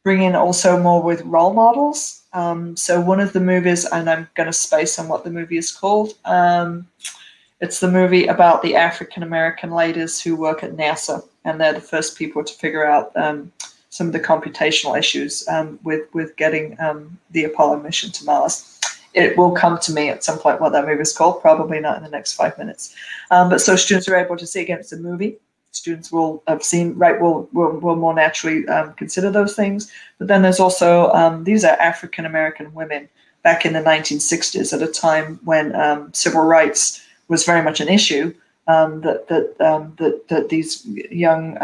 bring in also more with role models. So one of the movies, and I'm going to space on what the movie is called. It's the movie about the African-American ladies who work at NASA, and they're the first people to figure out some of the computational issues with getting the Apollo mission to Mars. It will come to me at some point what that movie is called, probably not in the next 5 minutes. But so students are able to see, again, it's a movie. Students will have seen, right, will more naturally consider those things. But then there's also, these are African-American women back in the 1960s at a time when civil rights was very much an issue, that these young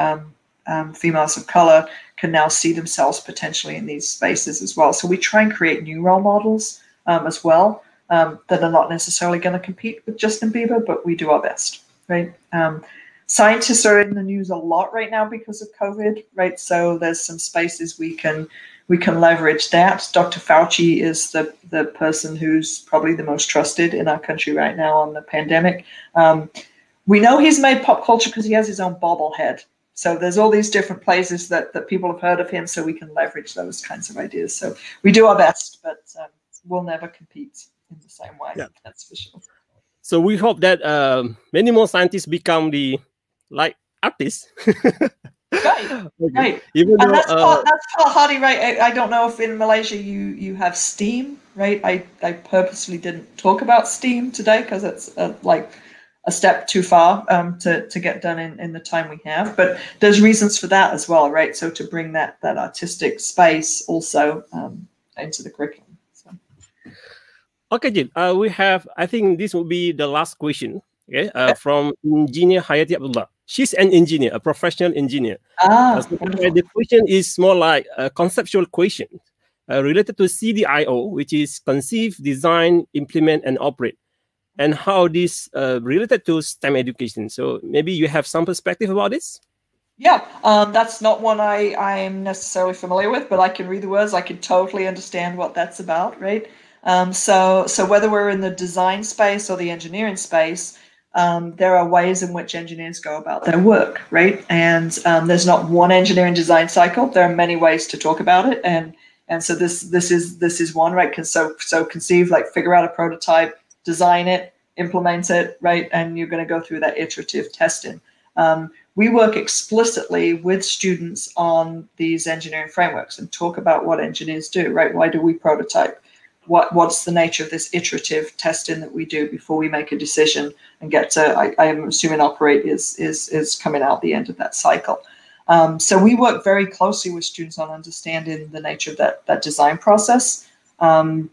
females of color can now see themselves potentially in these spaces as well. So we try and create new role models as well that are not necessarily going to compete with Justin Bieber, but we do our best. right? Scientists are in the news a lot right now because of COVID, right? So there's some spaces we can leverage that. Dr. Fauci is the person who's probably the most trusted in our country right now on the pandemic. We know he's made pop culture because he has his own bobblehead. So there's all these different places that people have heard of him, so we can leverage those kinds of ideas. So we do our best, but we'll never compete in the same way. Yeah. That's for sure. So we hope that many more scientists become the artists. Right, right. Even and though, that's part Hardy, right? I don't know if in Malaysia you have STEAM, right? I purposely didn't talk about STEAM today because it's a step too far to get done in the time we have. But there's reasons for that as well, right? So to bring that artistic space also into the curriculum. So. Okay, Jill, we have, I think this will be the last question, okay, from Engineer Hayati Abdullah. She's an engineer, a professional engineer. So the question is more like a conceptual question related to CDIO, which is conceive, design, implement, and operate, and how this related to STEM education. So maybe you have some perspective about this? Yeah, that's not one I'm necessarily familiar with, but I can read the words. I can totally understand what that's about, right? So whether we're in the design space or the engineering space, there are ways in which engineers go about their work, right? And there's not one engineering design cycle. There are many ways to talk about it, and so this is one, right? So conceive, like figure out a prototype, design it, implement it, right? And you're going to go through that iterative testing. We work explicitly with students on these engineering frameworks and talk about what engineers do, right? Why do we prototype? What's the nature of this iterative testing that we do before we make a decision and get to, I am assuming operate is coming out the end of that cycle. So we work very closely with students on understanding the nature of that design process and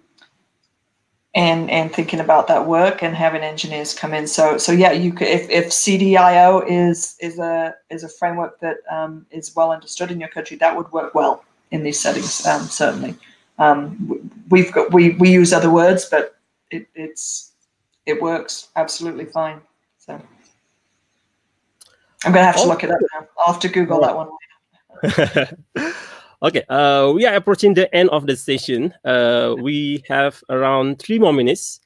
thinking about that work and having engineers come in. So yeah, you could, if CDIO is a framework that is well understood in your country, that would work well in these settings, certainly. We use other words, but it works absolutely fine. So I'm gonna have to look it up now. I'll have to Google that one. Okay, we are approaching the end of the session. We have around 3 more minutes.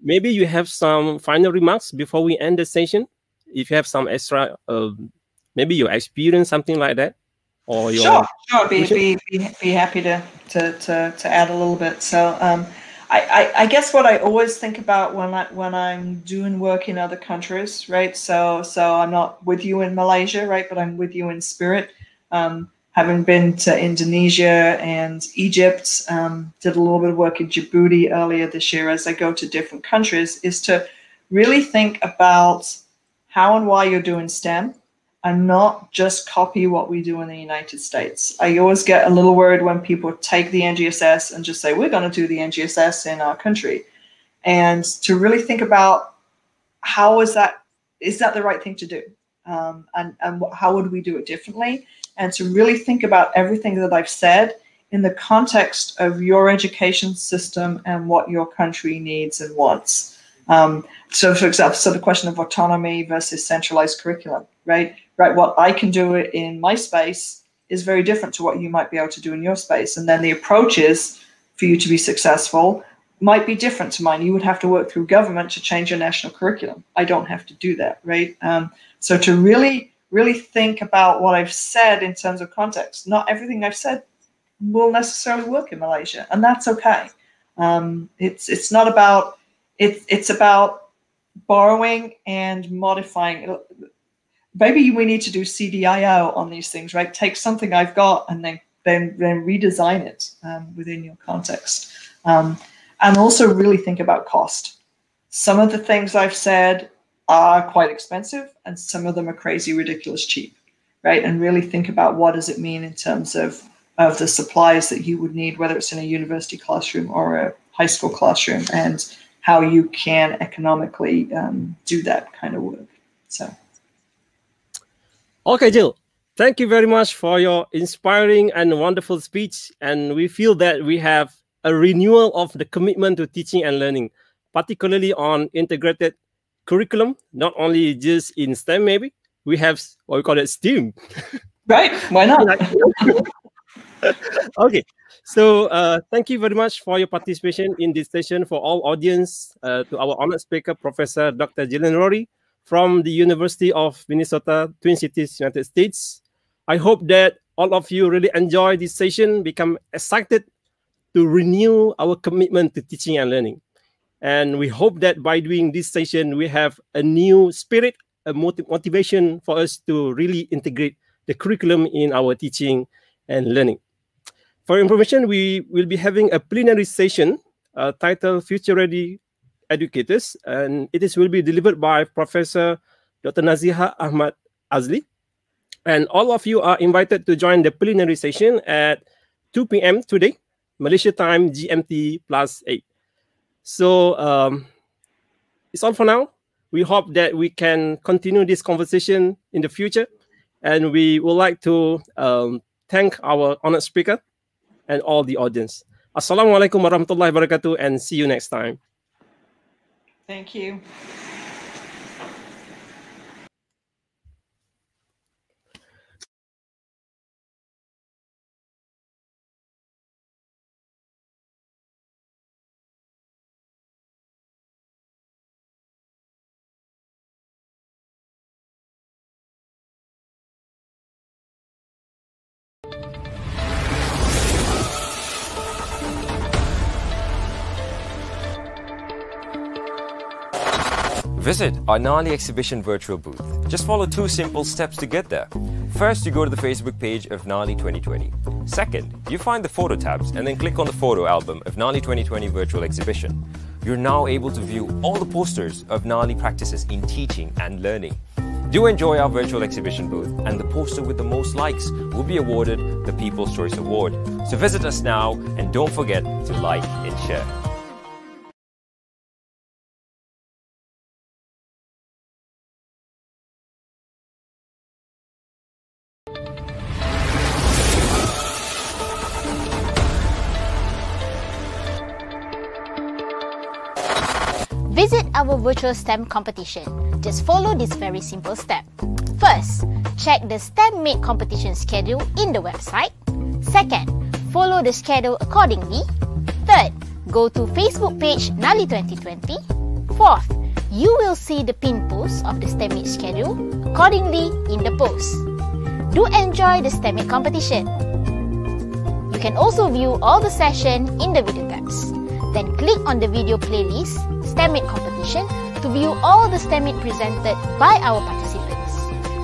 Maybe you have some final remarks before we end the session. If you have some extra, maybe your experience, something like that. Or your sure. Be happy to add a little bit. So I guess what I always think about when I'm doing work in other countries, right? So I'm not with you in Malaysia, right? But I'm with you in spirit. Having been to Indonesia and Egypt, did a little bit of work in Djibouti earlier this year. As I go to different countries, is to really think about how and why you're doing STEM. And not just copy what we do in the United States. I always get a little worried when people take the NGSS and just say, we're going to do the NGSS in our country. And to really think about how is that the right thing to do? And how would we do it differently? And to really think about everything that I've said in the context of your education system and what your country needs and wants. So for example, the question of autonomy versus centralized curriculum, right? What I can do in my space is very different to what you might be able to do in your space. And then the approaches for you to be successful might be different to mine. You would have to work through government to change your national curriculum. I don't have to do that, right? So to really think about what I've said in terms of context, not everything I've said will necessarily work in Malaysia, and that's okay. It's not about, it's about borrowing and modifying. Maybe we need to do CDIO on these things, right? Take something I've got and then redesign it within your context. And also really think about cost. Some of the things I've said are quite expensive and some of them are crazy, ridiculous cheap, right? And really think about what does it mean in terms of the supplies that you would need, whether it's in a university classroom or a high school classroom, and how you can economically do that kind of work. So. Okay, Jill, thank you very much for your inspiring and wonderful speech. And we feel that we have a renewal of the commitment to teaching and learning, particularly on integrated curriculum, not only just in STEM, maybe we have what we call it STEAM. Right? Why not? Okay, so thank you very much for your participation in this session. For all audience, to our honored speaker, Professor Dr. Gillian Roehrig from the University of Minnesota, Twin Cities, United States. I hope that all of you really enjoy this session, become excited to renew our commitment to teaching and learning. And we hope that by doing this session, we have a new spirit, a motivation for us to really integrate the curriculum in our teaching and learning. For information, we will be having a plenary session titled Future Ready Educators, and will be delivered by Professor Dr. Naziha Ahmad Azli. And all of you are invited to join the plenary session at 2 p.m. today, Malaysia time, GMT +8. So it's all for now. We hope that we can continue this conversation in the future. And we would like to thank our honored speaker and all the audience. Assalamualaikum warahmatullahi wabarakatuh, and see you next time. Thank you. Visit our NALI exhibition virtual booth. Just follow 2 simple steps to get there. First, you go to the Facebook page of NALI 2020. Second, you find the photo tabs and then click on the photo album of NALI 2020 virtual exhibition. You're now able to view all the posters of NALI practices in teaching and learning. Do enjoy our virtual exhibition booth, and the poster with the most likes will be awarded the People's Choice Award. So visit us now, and don't forget to like and share. Visit our virtual STEM competition. Just follow this very simple step. First, check the STEM-made competition schedule in the website. Second, follow the schedule accordingly. Third, go to Facebook page NALI 2020. Fourth, you will see the pin post of the STEM-made schedule accordingly in the post. Do enjoy the STEM-made competition. You can also view all the sessions in the video tabs. Then click on the video playlist STEM-made competition to view all the STEM-made presented by our participants.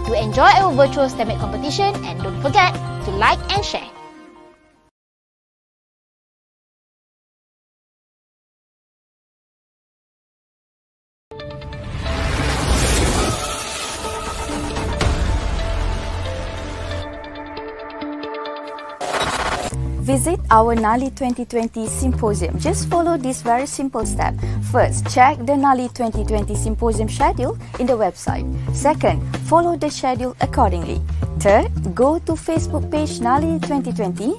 To enjoy our virtual STEM-made competition, and don't forget to like and share. Visit our NALI 2020 Symposium. Just follow this very simple step. First, check the NALI 2020 Symposium schedule in the website. Second, follow the schedule accordingly. Third, go to Facebook page NALI 2020.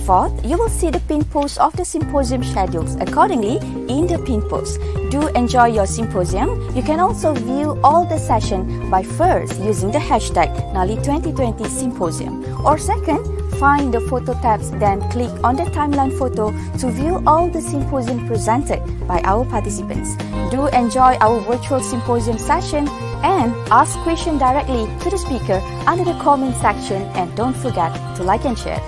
Fourth, you will see the pin post of the symposium schedules accordingly in the pin post. Do enjoy your symposium. You can also view all the session by first using the hashtag NALI 2020 Symposium. Or second, find the photo tabs, then click on the timeline photo to view all the symposium presented by our participants. Do enjoy our virtual symposium session and ask questions directly to the speaker under the comment section, and don't forget to like and share.